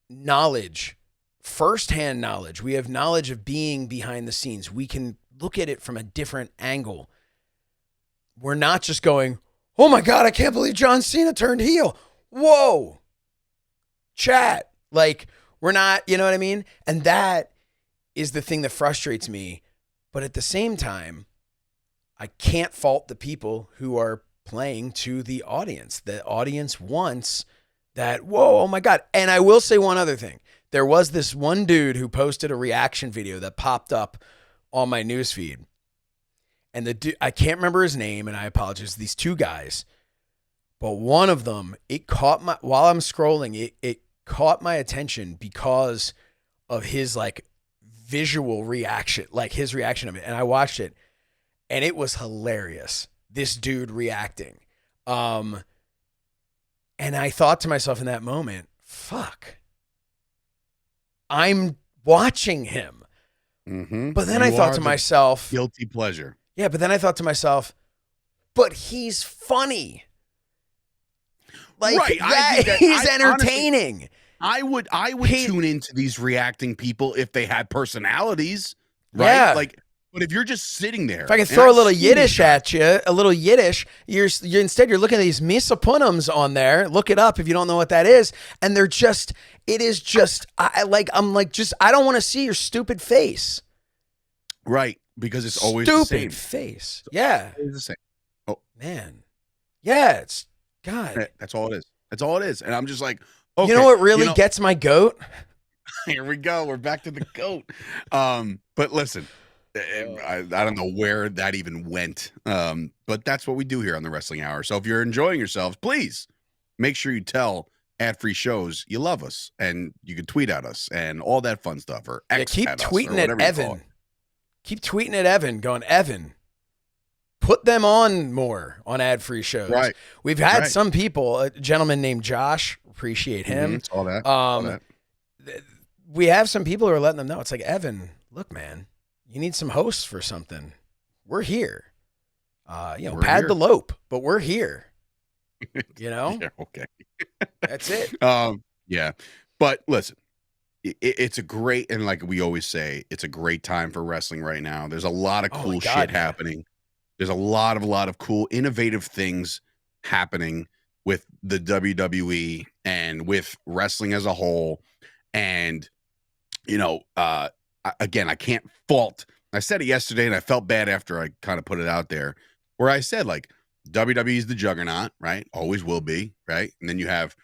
knowledge, firsthand knowledge. We have knowledge of being behind the scenes. We can look at it from a different angle. We're not just going, oh my God, I can't believe John Cena turned heel. Whoa. Chat. Like, we're not, you know what I mean? And that is the thing that frustrates me. But at the same time, I can't fault the people who are playing to the audience. The audience wants that, whoa, oh my God. And I will say one other thing. There was this one dude who posted a reaction video that popped up on my newsfeed. And the dude, I can't remember his name, and I apologize, these two guys. But one of them, it caught my, while I'm scrolling, it caught my attention because of his like visual reaction, like his reaction of it. And I watched it, and it was hilarious. This dude reacting. And I thought to myself in that moment, fuck, I'm watching him. Mm-hmm. But then I thought to myself, guilty pleasure. Yeah, but then I thought to myself, but he's funny. Like, right. He's entertaining. Honestly, I would tune into these reacting people if they had personalities, right? Yeah. Like, but if you're just sitting there, if I can throw a little Yiddish at you, a little Yiddish, you're instead you're looking at these misapunums on there. Look it up if you don't know what that is, and they're just, it is just, I don't want to see your stupid face. Right, because it's always stupid the same face. Yeah, it's the same. Oh man, yeah, it's God. That's all it is. That's all it is. And I'm just like, okay, you know what really gets my goat? Here we go. We're back to the goat. But listen. I don't know where that even went, but that's what we do here on the Wrestling Hour. So if you're enjoying yourselves, please make sure you tell ad-free shows you love us, and you can tweet at us and all that fun stuff, or keep tweeting at Evan. Keep tweeting at Evan, going, Evan, put them on more on ad-free shows. Right. We've had some people, a gentleman named Josh, appreciate him. All that. We have some people who are letting them know. It's like, Evan, look, man. You need some hosts for something. We're here. Pad the lope, but we're here. Yeah, okay. That's it. Yeah. But listen, it's a great, and like we always say, it's a great time for wrestling right now. There's a lot of cool shit happening. There's a lot of cool, innovative things happening with the WWE and with wrestling as a whole. And, again, I can't fault. I said it yesterday, and I felt bad after I kind of put it out there, where I said, like, WWE is the juggernaut, right? Always will be, right? And then you have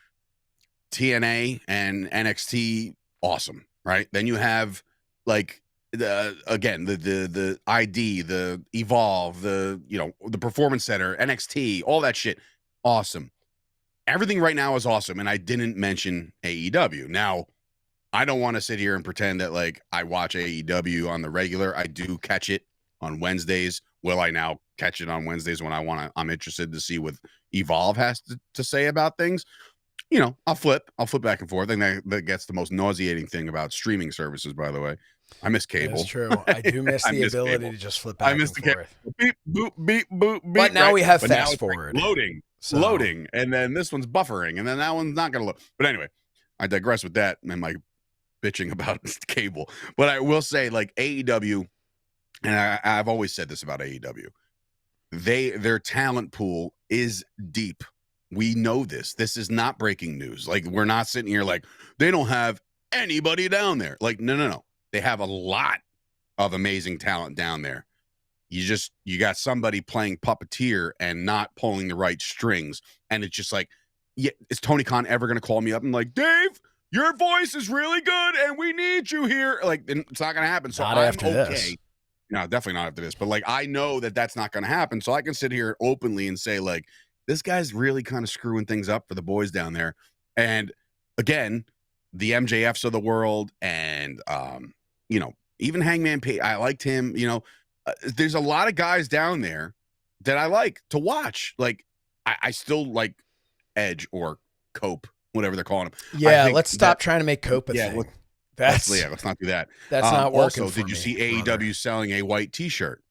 TNA and NXT, awesome, right? Then you have, like, the ID, the Evolve, the Performance Center, NXT, all that shit, awesome. Everything right now is awesome, and I didn't mention AEW. Now, I don't want to sit here and pretend that like I watch AEW on the regular. I do catch it on Wednesdays. Will I now catch it on Wednesdays when I'm interested to see what Evolve has to say about things? I'll flip back and forth. I think that gets the most nauseating thing about streaming services, by the way. I miss cable. That's true. I do miss the ability to just flip back and forth. Beep, boop, beep, boop, beep. But now we have fast forward. Like loading. And then this one's buffering. And then that one's not going to load. But anyway, I digress with that and my bitching about cable. But I will say, like, AEW, and I've always said this about AEW, their talent pool is deep. We know this. This is not breaking news. Like, we're not sitting here like they don't have anybody down there. Like, no. They have a lot of amazing talent down there. You got somebody playing puppeteer and not pulling the right strings. And it's just like, yeah, is Tony Khan ever going to call me up and like, Dave, your voice is really good and we need you here? Like, it's not going to happen. So not I'm after okay. This. No, definitely not after this. But like, I know that that's not going to happen. So I can sit here openly and say, like, this guy's really kind of screwing things up for the boys down there. And again, the MJFs of the world and, even Hangman Page, I liked him. There's a lot of guys down there that I like to watch. Like, I still like Edge or Cope, whatever they're calling him. Yeah, let's stop trying to make Cope a thing. Let's not do that. That's not working. Also, did you see AEW selling a white T-shirt?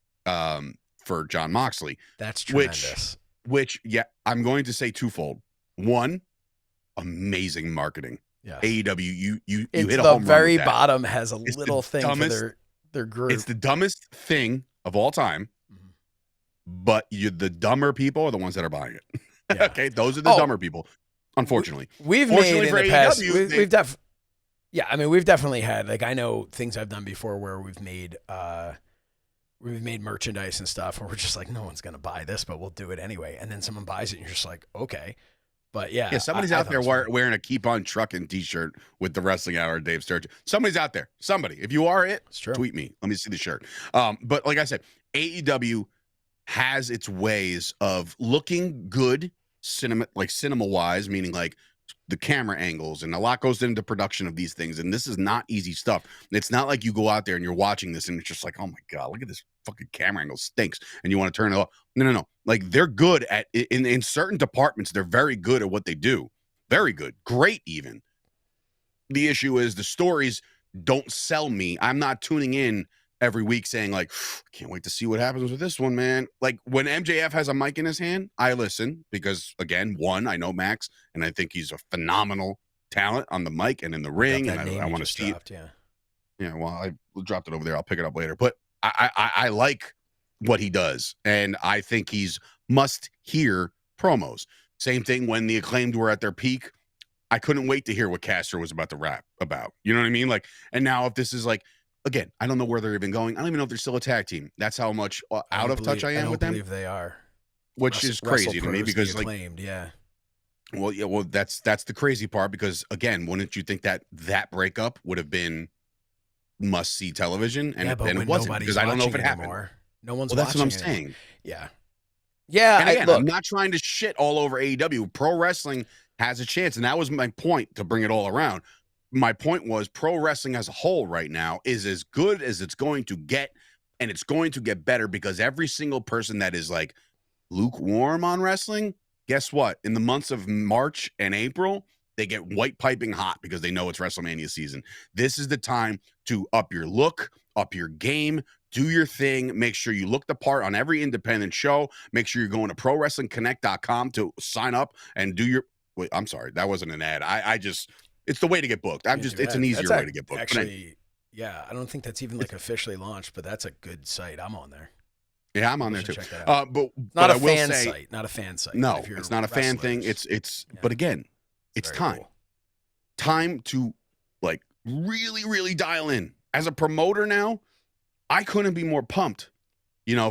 for John Moxley. That's tremendous. Which, yeah, I'm going to say twofold. One, amazing marketing. Yes. AEW, you hit a home run. The very with that. bottom has a little thing for their group. It's the dumbest thing of all time, but the dumber people are the ones that are buying it. Yeah. Okay, those are the dumber people. Unfortunately, we've made in the past. We've definitely had, like, I know things I've done before where we've made merchandise and stuff where we're just like, no one's gonna buy this, but we'll do it anyway. And then someone buys it, and you're just like, okay. But yeah, somebody's out there wearing a Keep On Trucking T-shirt with the Wrestling Hour Dave Sturchio. Somebody's out there. Somebody. If you are it, tweet me. Let me see the shirt. But like I said, AEW has its ways of looking good, cinema-wise, meaning like the camera angles, and a lot goes into production of these things. And this is not easy stuff. It's not like you go out there and you're watching this and it's just like, oh my God, look at this fucking camera angle, stinks, and you want to turn it off. No. Like, they're good at in certain departments. They're very good at what they do. Very good. Great even. The issue is the stories don't sell me. I'm not tuning in every week saying like, can't wait to see what happens with this one, man. Like, when MJF has a mic in his hand, I listen because, again, one, I know Max, and I think he's a phenomenal talent on the mic and in the ring, and I want to see it. Yeah, well, I dropped it over there. I'll pick it up later. But I like what he does, and I think he's must-hear promos. Same thing when the Acclaimed were at their peak. I couldn't wait to hear what Caster was about to rap about. You know what I mean? Like, and now if this is like, again, I don't know where they're even going. I don't even know if they're still a tag team. That's how much out of touch I am with them. I don't believe they are. Which is crazy to me because, like, yeah. Well, that's the crazy part because, again, wouldn't you think that breakup would have been must-see television? And then it wasn't because I don't know if it happened. Anymore. No one's watching. That's what I'm saying. Yeah. And again, I'm not trying to shit all over AEW. Pro wrestling has a chance, and that was my point to bring it all around. My point was pro wrestling as a whole right now is as good as it's going to get, and it's going to get better because every single person that is like lukewarm on wrestling, guess what? In the months of March and April, they get white piping hot because they know it's WrestleMania season. This is the time to up your look, up your game, do your thing. Make sure you look the part on every independent show. Make sure you're going to ProWrestlingConnect.com to sign up and do your. Wait, I'm sorry, that wasn't an ad. I just. It's the way to get booked. It's an easier way to get booked. Actually, yeah, I don't think that's even like officially launched, but that's a good site. I'm on there. Yeah, I'm on there too. Check that out. But not a fan site. Not a fan site. No, it's not a fan thing. It's. But again, it's time. Cool. Time to like really, really dial in. As a promoter now, I couldn't be more pumped.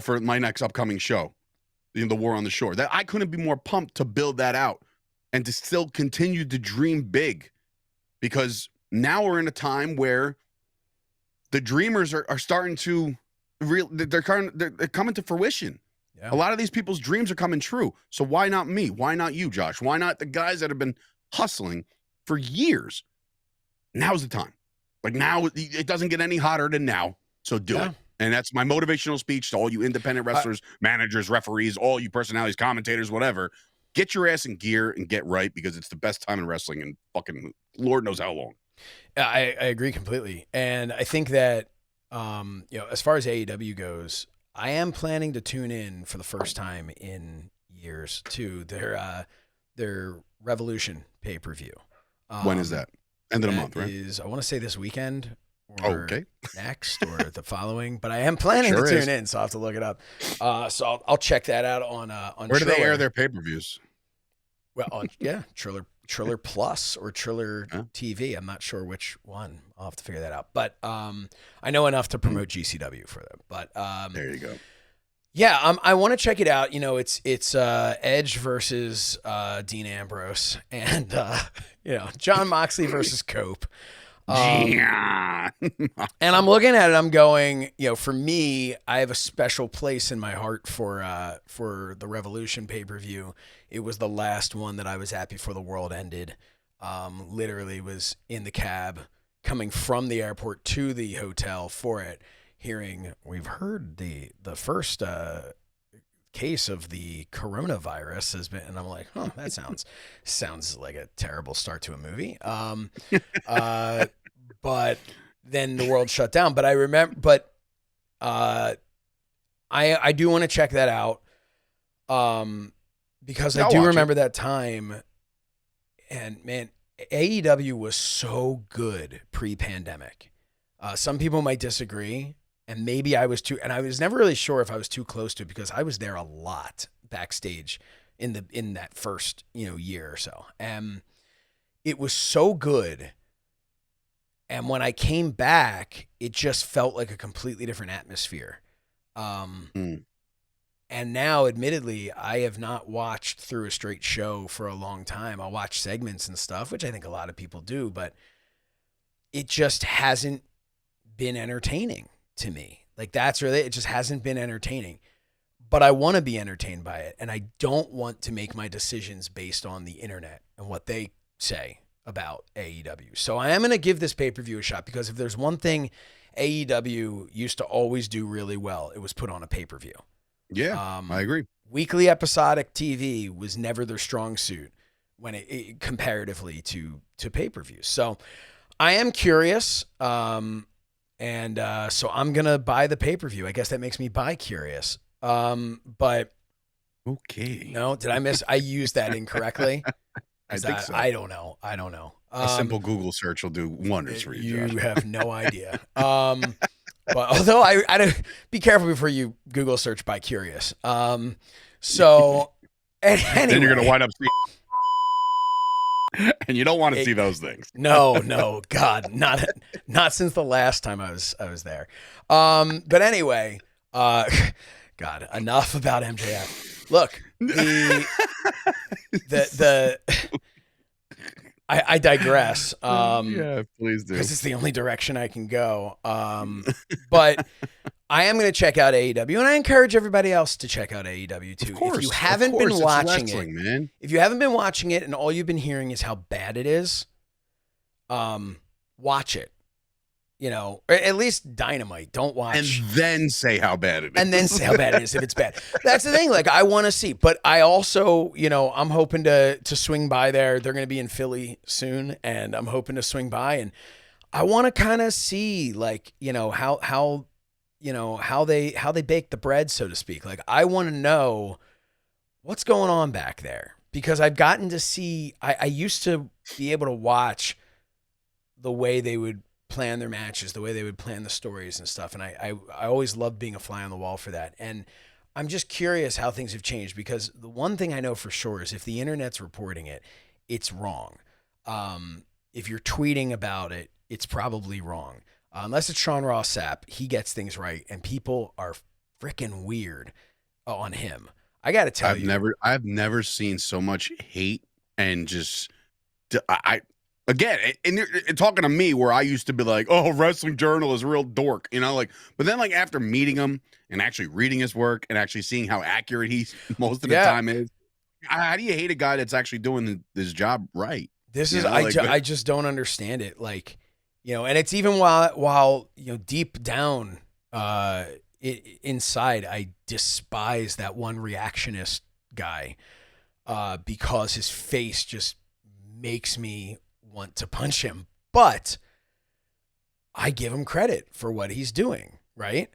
For my next upcoming show, the War on the Shore. That I couldn't be more pumped to build that out and to still continue to dream big. Because now we're in a time where the dreamers are starting to they're coming to fruition. Yeah. A lot of these people's dreams are coming true. So why not me? Why not you, Josh? Why not the guys that have been hustling for years? Now's the time. Like, now it doesn't get any hotter than now. So do it. And that's my motivational speech to all you independent wrestlers, managers, referees, all you personalities, commentators, whatever. Get your ass in gear and get right because it's the best time in wrestling and fucking Lord knows how long. I agree completely. And I think that, as far as AEW goes, I am planning to tune in for the first time in years to their Revolution pay-per-view. When is that? End of the month, right? I want to say this weekend or next or the following, but I am planning to tune in, so I'll have to look it up. So I'll check that out on Where do they air their pay-per-views? Well, Triller Plus or Triller TV. I'm not sure which one. I'll have to figure that out. But I know enough to promote GCW for them. But there you go. Yeah, I want to check it out. It's Edge versus Dean Ambrose and John Moxley versus Cope. And I'm looking at it. I'm going, for me, I have a special place in my heart for the Revolution pay-per-view. It was the last one that I was at before the world ended. Literally was in the cab coming from the airport to the hotel for it, hearing we've heard the first case of the coronavirus has been, and I'm like, that sounds like a terrible start to a movie. But then the world shut down. But I remember, I do want to check that out. Because I do remember that time, and man, AEW was so good pre-pandemic. Some people might disagree, and maybe I was too, and I was never really sure if I was too close to it because I was there a lot backstage in that first, year or so. And it was so good. And when I came back, it just felt like a completely different atmosphere. And now, admittedly, I have not watched through a straight show for a long time. I'll watch segments and stuff, which I think a lot of people do, but it just hasn't been entertaining to me. Like, that's really, it just hasn't been entertaining. But I want to be entertained by it, and I don't want to make my decisions based on the internet and what they say about AEW. So I am going to give this pay-per-view a shot, because if there's one thing AEW used to always do really well, it was put on a pay-per-view. Yeah, I agree. Weekly episodic TV was never their strong suit when it comparatively to pay-per-views. So I am curious. So I'm going to buy the pay-per-view. I guess that makes me bi-curious. But okay. No, did I miss? I used that incorrectly. I think so. I don't know. A simple Google search will do wonders for you, Josh. You have no idea. But although I don't, be careful before you Google search by curious. So anyway. Then you're going to wind up seeing, and you don't want to see those things. No, God, not since the last time I was there. But anyway, God, enough about MJF. Look, I digress. Yeah, please do. Because it's the only direction I can go. But I am going to check out AEW, and I encourage everybody else to check out AEW too. Of course, if you haven't been watching man. If you haven't been watching it and all you've been hearing is how bad it is, watch it. Or at least Dynamite. Don't watch. And then say how bad it is. And then say how bad it is if it's bad. That's the thing. Like, I want to see. But I also, I'm hoping to swing by there. They're going to be in Philly soon. And I'm hoping to swing by. And I want to kind of see, like, how they bake the bread, so to speak. Like, I want to know what's going on back there. Because I've gotten to see, I used to be able to watch the way they would plan their matches, the way they would plan the stories and stuff. And I always loved being a fly on the wall for that. And I'm just curious how things have changed, because the one thing I know for sure is if the internet's reporting it, it's wrong. If you're tweeting about it, it's probably wrong. Unless it's Sean Ross Sapp, he gets things right, and people are freaking weird on him. I got to tell you. I've never seen so much hate and just, again, and you're talking to me where I used to be like, oh, wrestling journal is a real dork, but then like after meeting him and actually reading his work and actually seeing how accurate he most of the time is, how do you hate a guy that's actually doing his job right? I just don't understand it. Like, and it's even while deep down inside, I despise that one reactionist guy because his face just makes me want to punch him, but I give him credit for what he's doing, right?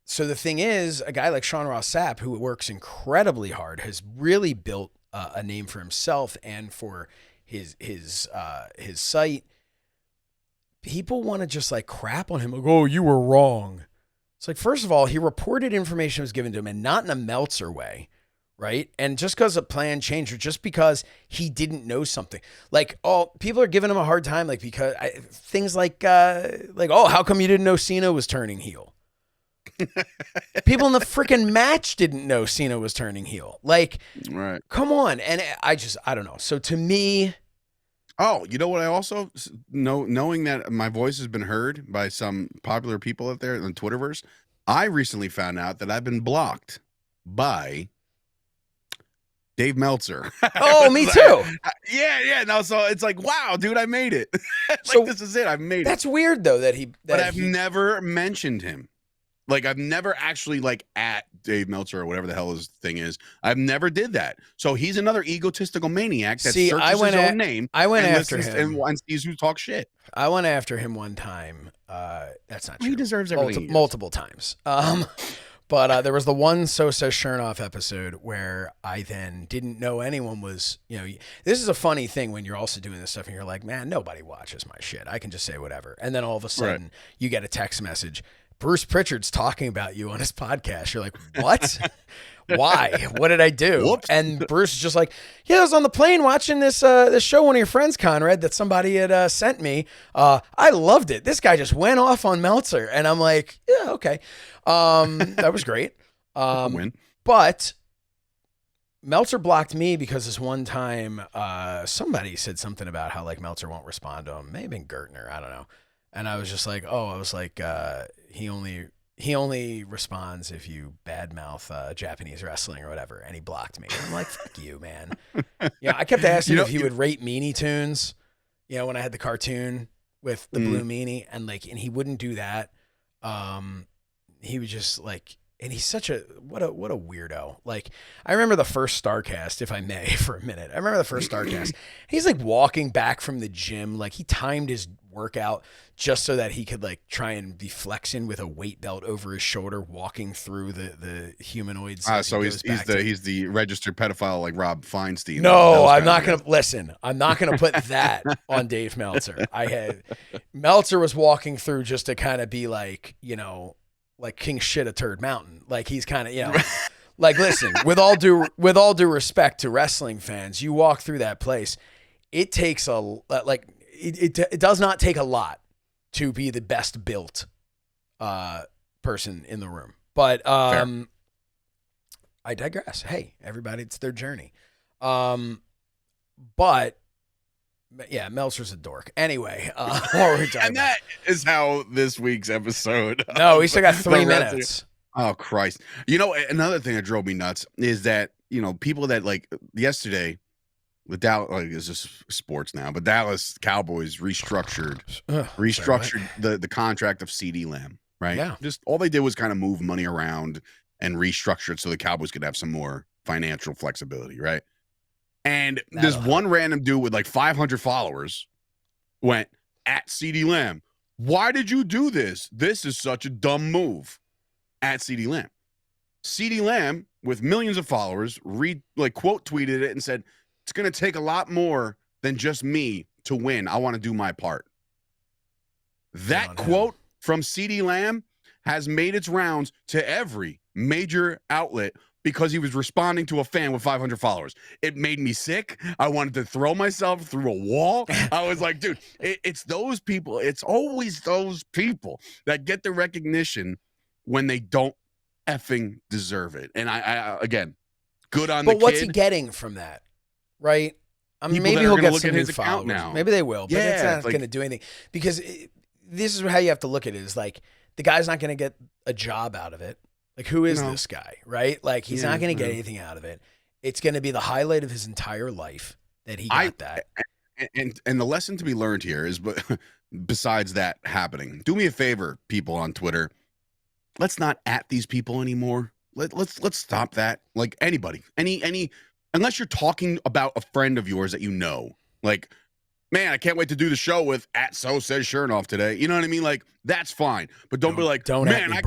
So the thing is, a guy like Sean Ross Sapp, who works incredibly hard, has really built a name for himself and for his site. People want to just like crap on him, like, oh, you were wrong. It's like, first of all, he reported information was given to him, and not in a Meltzer way. Right. And just because a plan changed, or just because he didn't know something, like, oh, people are giving him a hard time, like, because things like, oh, how come you didn't know Cena was turning heel? People in the freaking match didn't know Cena was turning heel. Like, right. Come on. And I don't know. So to me. Oh, you know what? I also knowing that my voice has been heard by some popular people out there in the Twitterverse, I recently found out that I've been blocked by Dave Meltzer. Oh, me too. Yeah. No, so it's like, wow, dude, I made it. So this is it. I've made it. That's weird though but I've never mentioned him. Like, I've never actually like at Dave Meltzer or whatever the hell his thing is. I've never did that. So he's another egotistical maniac that searches his own name. I went after him and sees who talks shit. I went after him one time. That's not true. He deserves everything. Multiple times. But there was the one So Says Shernoff episode where I then didn't know anyone was, this is a funny thing when you're also doing this stuff and you're like, man, nobody watches my shit. I can just say whatever. And then all of a sudden you get a text message. Bruce Pritchard's talking about you on his podcast. You're like, what? Why? What did I do? Whoops. And Bruce is just like, yeah, I was on the plane watching this show, one of your friends, Conrad, that somebody had sent me. I loved it. This guy just went off on Meltzer. And I'm like, yeah, okay. That was great. Win. But Meltzer blocked me because this one time somebody said something about how like Meltzer won't respond to him. May have been Gertner. I don't know. And I was just like, he only responds if you badmouth Japanese wrestling or whatever. And he blocked me. I'm like, fuck you, man. I kept asking if he would rate Meanie Tunes, when I had the cartoon with the blue meanie, and he wouldn't do that. He was just like, and he's such what a weirdo. Like, I remember the first Starcast, if I may, for a minute. I remember the first Starcast. He's like walking back from the gym. Like, he timed his workout just so that he could like try and be flexing with a weight belt over his shoulder, walking through the humanoids. So he's the registered pedophile like Rob Feinstein. No, I'm not going to listen. I'm not going to put that on Dave Meltzer. Meltzer was walking through just to kind of be like, like King Shit a Turd Mountain. Like he's kind of, like, listen, with all due respect to wrestling fans, you walk through that place, it takes it does not take a lot to be the best built person in the room. But I digress. Hey, everybody, it's their journey. But yeah, Meltzer's a dork. Anyway, what were we talking and that is how this week's episode. No, we still got 3 minutes. Oh, Christ. Another thing that drove me nuts is that, people that like yesterday, the Dallas, like, it's just sports now, but Dallas Cowboys restructured the contract of CeeDee Lamb, right? Yeah. Just all they did was kind of move money around and restructure it so the Cowboys could have some more financial flexibility, right? And this one random dude with like 500 followers went at CeeDee Lamb. Why did you do this? This is such a dumb move. At CeeDee Lamb. CeeDee Lamb, with millions of followers, quote tweeted it and said, it's going to take a lot more than just me to win. I want to do my part. That quote from CeeDee Lamb has made its rounds to every major outlet because he was responding to a fan with 500 followers. It made me sick. I wanted to throw myself through a wall. I was like, dude, it's those people. It's always those people that get the recognition when they don't effing deserve it. And I again, good on the kid. But what's he getting from that? Right? I mean, maybe he'll get some new followers now. Maybe they will, but it's not going to do anything. Because this is how you have to look at it, is like, the guy's not going to get a job out of it. Like, who is this guy, right? Like, he's not going to get anything out of it. It's going to be the highlight of his entire life that he got that. And the lesson to be learned here is, besides that happening, do me a favor, people on Twitter. Let's not at these people anymore. Let's stop that. Like, anybody, any, unless you're talking about a friend of yours that you know, like, man, I can't wait to do the show with at So Says Shernoff today. You know what I mean? Like, that's fine. But don't be like, man, I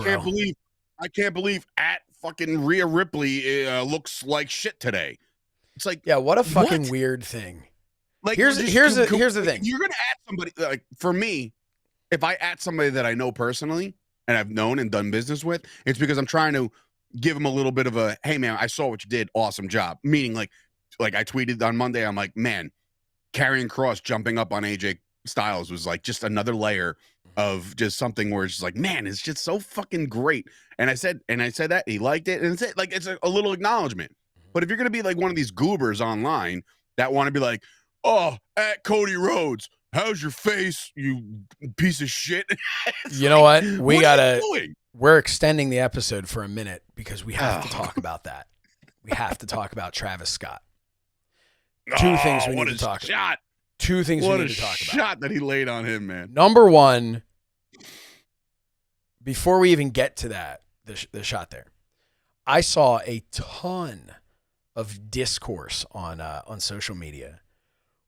can't believe at fucking Rhea Ripley looks like shit today. It's like, yeah, what a fucking weird thing. Like, here's the thing. You're gonna at somebody, like, for me, if I at somebody that I know personally and I've known and done business with, it's because I'm trying to give them a little bit of a, hey man, I saw what you did, awesome job. Meaning, like I tweeted on Monday, I'm like, man, Karrion Kross jumping up on AJ Styles was like just another layer of just something where it's just like, man, it's just so fucking great. And I said that he liked it, and it's a little acknowledgement. But if you're gonna be like one of these goobers online that want to be like, oh, at Cody Rhodes, how's your face, you piece of shit? You know what? We're extending the episode for a minute because we have to talk about that. We have to talk about Travis Scott. Two things we need to talk about. Two things we need to talk about. What a shot that he laid on him, man. Number one, before we even get to that, the shot there, I saw a ton of discourse on social media.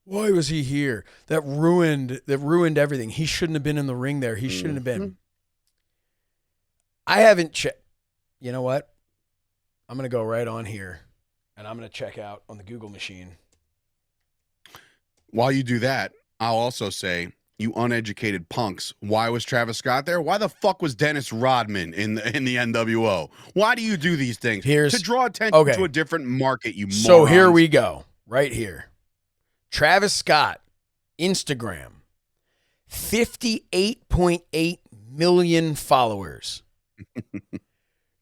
Why was he here? That ruined everything. He shouldn't have been in the ring there. He shouldn't have been. I haven't checked. you know what? I'm going to go right on here and I'm going to check out on the Google machine. While you do that, I'll also say, you uneducated punks, why was Travis Scott there? Why the fuck was Dennis Rodman in the NWO? Why do you do these things? To draw attention to a different market, you morons. So here we go, right here. Travis Scott, Instagram, 58.8 million followers.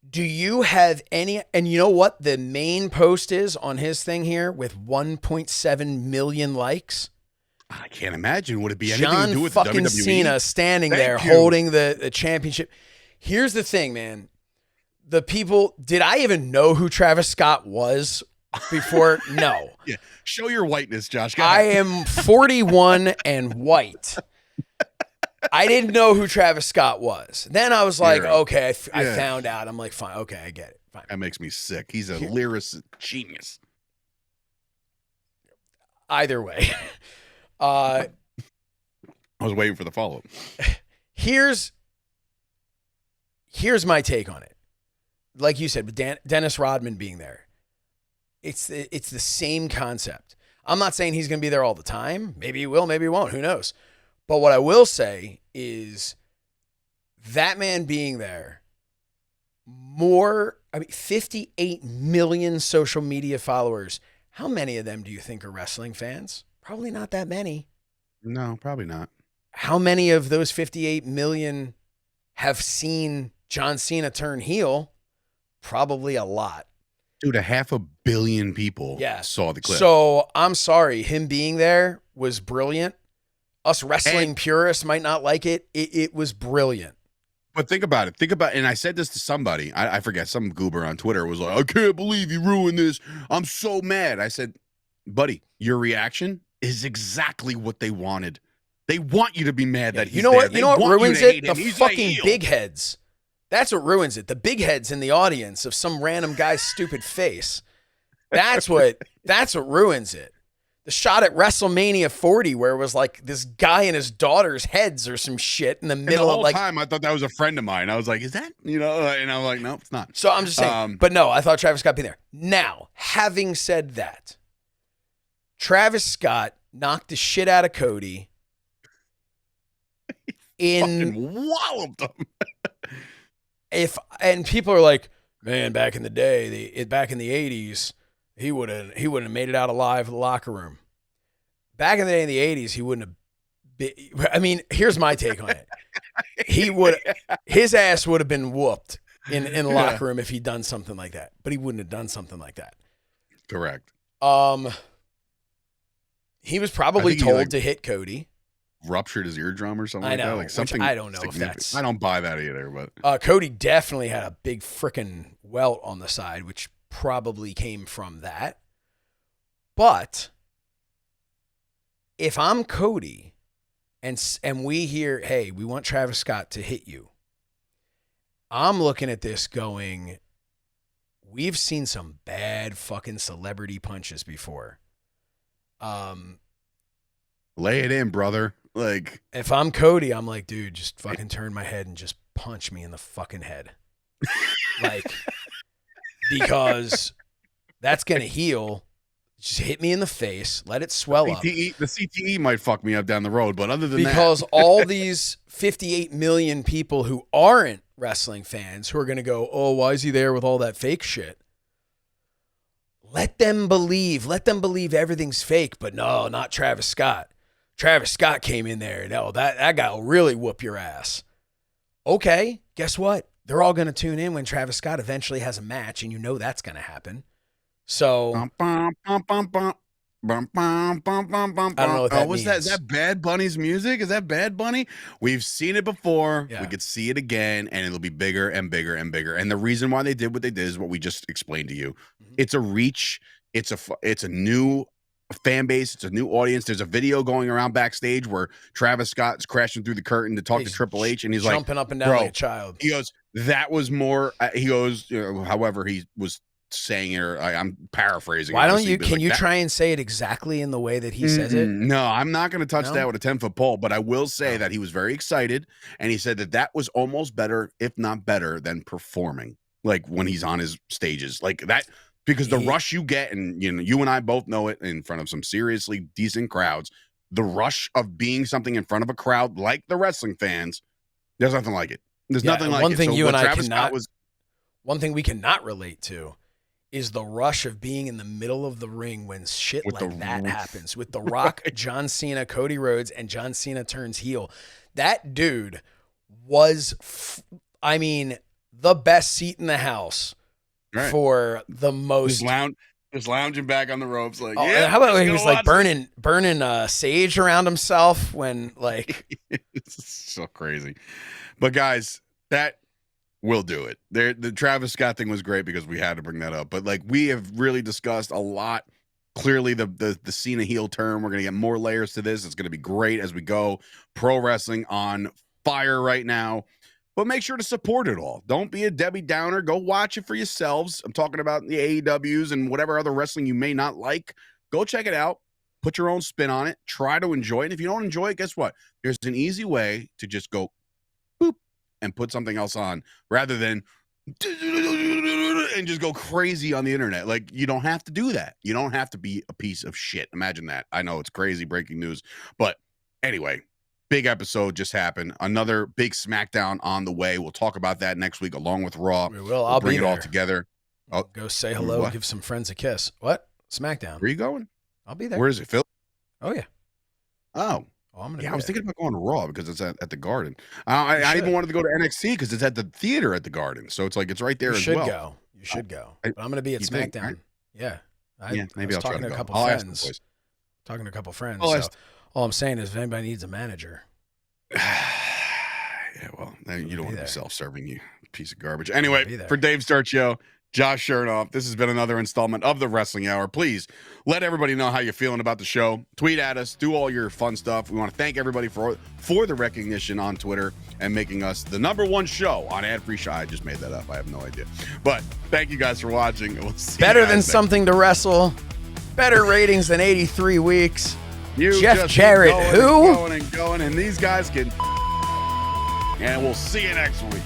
Do you have any, and you know what the main post is on his thing here with 1.7 million likes? I can't imagine. Would it be anything to do with fucking WWE? Cena standing there holding the championship. Here's the thing, man. The people, did I even know who Travis Scott was before? No. Yeah. Show your whiteness, Josh. I am 41 and white. I didn't know who Travis Scott was. Then I was like, okay, I found out. I'm like, fine, okay, I get it. Fine. That makes me sick. He's a lyricist genius. Either way. I was waiting for the follow-up. Here's my take on it. Like you said, with Dennis Rodman being there, it's the same concept. I'm not saying he's going to be there all the time. Maybe he will, maybe he won't. Who knows? But what I will say is that man being there, 58 million social media followers. How many of them do you think are wrestling fans? Probably not that many. No, probably not. How many of those 58 million have seen John Cena turn heel? Probably a lot. Dude, 500 million people saw the clip. So I'm sorry. Him being there was brilliant. Us wrestling purists might not like it. It was brilliant. But think about it. And I said this to somebody. I forget, some goober on Twitter was like, I can't believe you ruined this. I'm so mad. I said, buddy, your reaction is exactly what they wanted. They want you to be mad that he's there. You know what ruins it? The fucking big heads. That's what ruins it. The big heads in the audience of some random guy's stupid face. That's what ruins it. The shot at WrestleMania 40 where it was like this guy and his daughter's heads or some shit in the middle of like. The whole time I thought that was a friend of mine. I was like, is that, and I'm like, no, it's not. So I'm just saying, but no, I thought Travis Scott being there. Now, having said that, Travis Scott knocked the shit out of Cody. Fucking walloped him. And people are like, man, back in the day, back in the 80s, he wouldn't have made it out alive of the locker room. Back in the day in the 80s, he wouldn't have been, I mean, here's my take on it. His ass would have been whooped in the locker room if he'd done something like that. But he wouldn't have done something like that. Correct. He was probably told to hit Cody. Ruptured his eardrum or something like that. Like something I don't know if that's. I don't buy that either. But Cody definitely had a big freaking welt on the side, which probably came from that. But if I'm Cody and we hear, hey, we want Travis Scott to hit you, I'm looking at this going, we've seen some bad fucking celebrity punches before. Lay it in, brother. Like, if I'm Cody, I'm like, dude, just fucking turn my head and just punch me in the fucking head. Like, because that's going to heal. Just hit me in the face. Let it swell up. The CTE might fuck me up down the road, but other than because all these 58 million people who aren't wrestling fans who are going to go, oh, why is he there with all that fake shit? Let them believe everything's fake, but no, not Travis Scott. Travis Scott came in there. No, that guy will really whoop your ass. Okay, guess what? They're all going to tune in when Travis Scott eventually has a match, and you know that's going to happen. So, I don't know what that means. Is that Bad Bunny's music? Is that Bad Bunny? We've seen it before. Yeah. We could see it again, and it'll be bigger and bigger and bigger. And the reason why they did what they did is what we just explained to you. Mm-hmm. It's a reach. It's a new fan base. It's a new audience. There's a video going around backstage where Travis Scott's crashing through the curtain to talk to Triple H, and he's jumping up and down like a child. He goes, that was more. He goes, however he was saying it, or I'm paraphrasing. Why don't you? Can you try and say it exactly in the way that he says it? No, I'm not going to touch that with a 10-foot pole. But I will say that he was very excited, and he said that was almost better, if not better, than performing. like when he's on his stages like that, because the rush you get, and you and I both know it, in front of some seriously decent crowds, the rush of being something in front of a crowd like the wrestling fans, there's nothing like it. There's nothing like it. One thing you and I Travis Scott was. One thing we cannot relate to is the rush of being in the middle of the ring when shit like that happens. With The Rock, John Cena, Cody Rhodes, and John Cena turns heel. That dude was, the best seat in the house for the most. Just lounging back on the ropes, like, how about when he was like burning sage around himself when like. It's so crazy. But guys, that will do it. The Travis Scott thing was great because we had to bring that up. But like, we have really discussed a lot. Clearly, the Cena heel turn. We're gonna get more layers to this. It's gonna be great as we go. Pro wrestling on fire right now. But make sure to support it all. Don't be a Debbie Downer. Go watch it for yourselves. I'm talking about the AEWs and whatever other wrestling you may not like. Go check it out. Put your own spin on it. Try to enjoy it. If you don't enjoy it, guess what? There's an easy way to just go boop and put something else on rather than and just go crazy on the internet. Like, you don't have to do that. You don't have to be a piece of shit. Imagine that. I know it's crazy breaking news. But anyway, big episode just happened. Another big SmackDown on the way. We'll talk about that next week along with Raw. We will. I'll bring be it all together. I'll go say hello and give some friends a kiss. What? SmackDown. Where are you going? I'll be there. Where is it, Phil? Oh, yeah. Oh. I'm gonna I was thinking about going to Raw because it's at the Garden. I even wanted to go to NXT because it's at the theater at the Garden. So it's like it's right there as well. You should go. But I'm going to be at SmackDown. Think, right? Yeah. Maybe I'll talking try to a couple I'll friends. Talking to a couple friends. All I'm saying is if anybody needs a manager. Yeah, well, you don't want to be self-serving, you piece of garbage. Anyway, for Dave Sturchio, Josh Shernoff, this has been another installment of the Wrestling Hour. Please let everybody know how you're feeling about the show. Tweet at us. Do all your fun stuff. We want to thank everybody for the recognition on Twitter and making us the #1 show on ad-free show. I just made that up. I have no idea. But thank you guys for watching. We'll see Better than something to wrestle. Better ratings than 83 weeks. Jeff Jarrett, going, and these guys can. And we'll see you next week.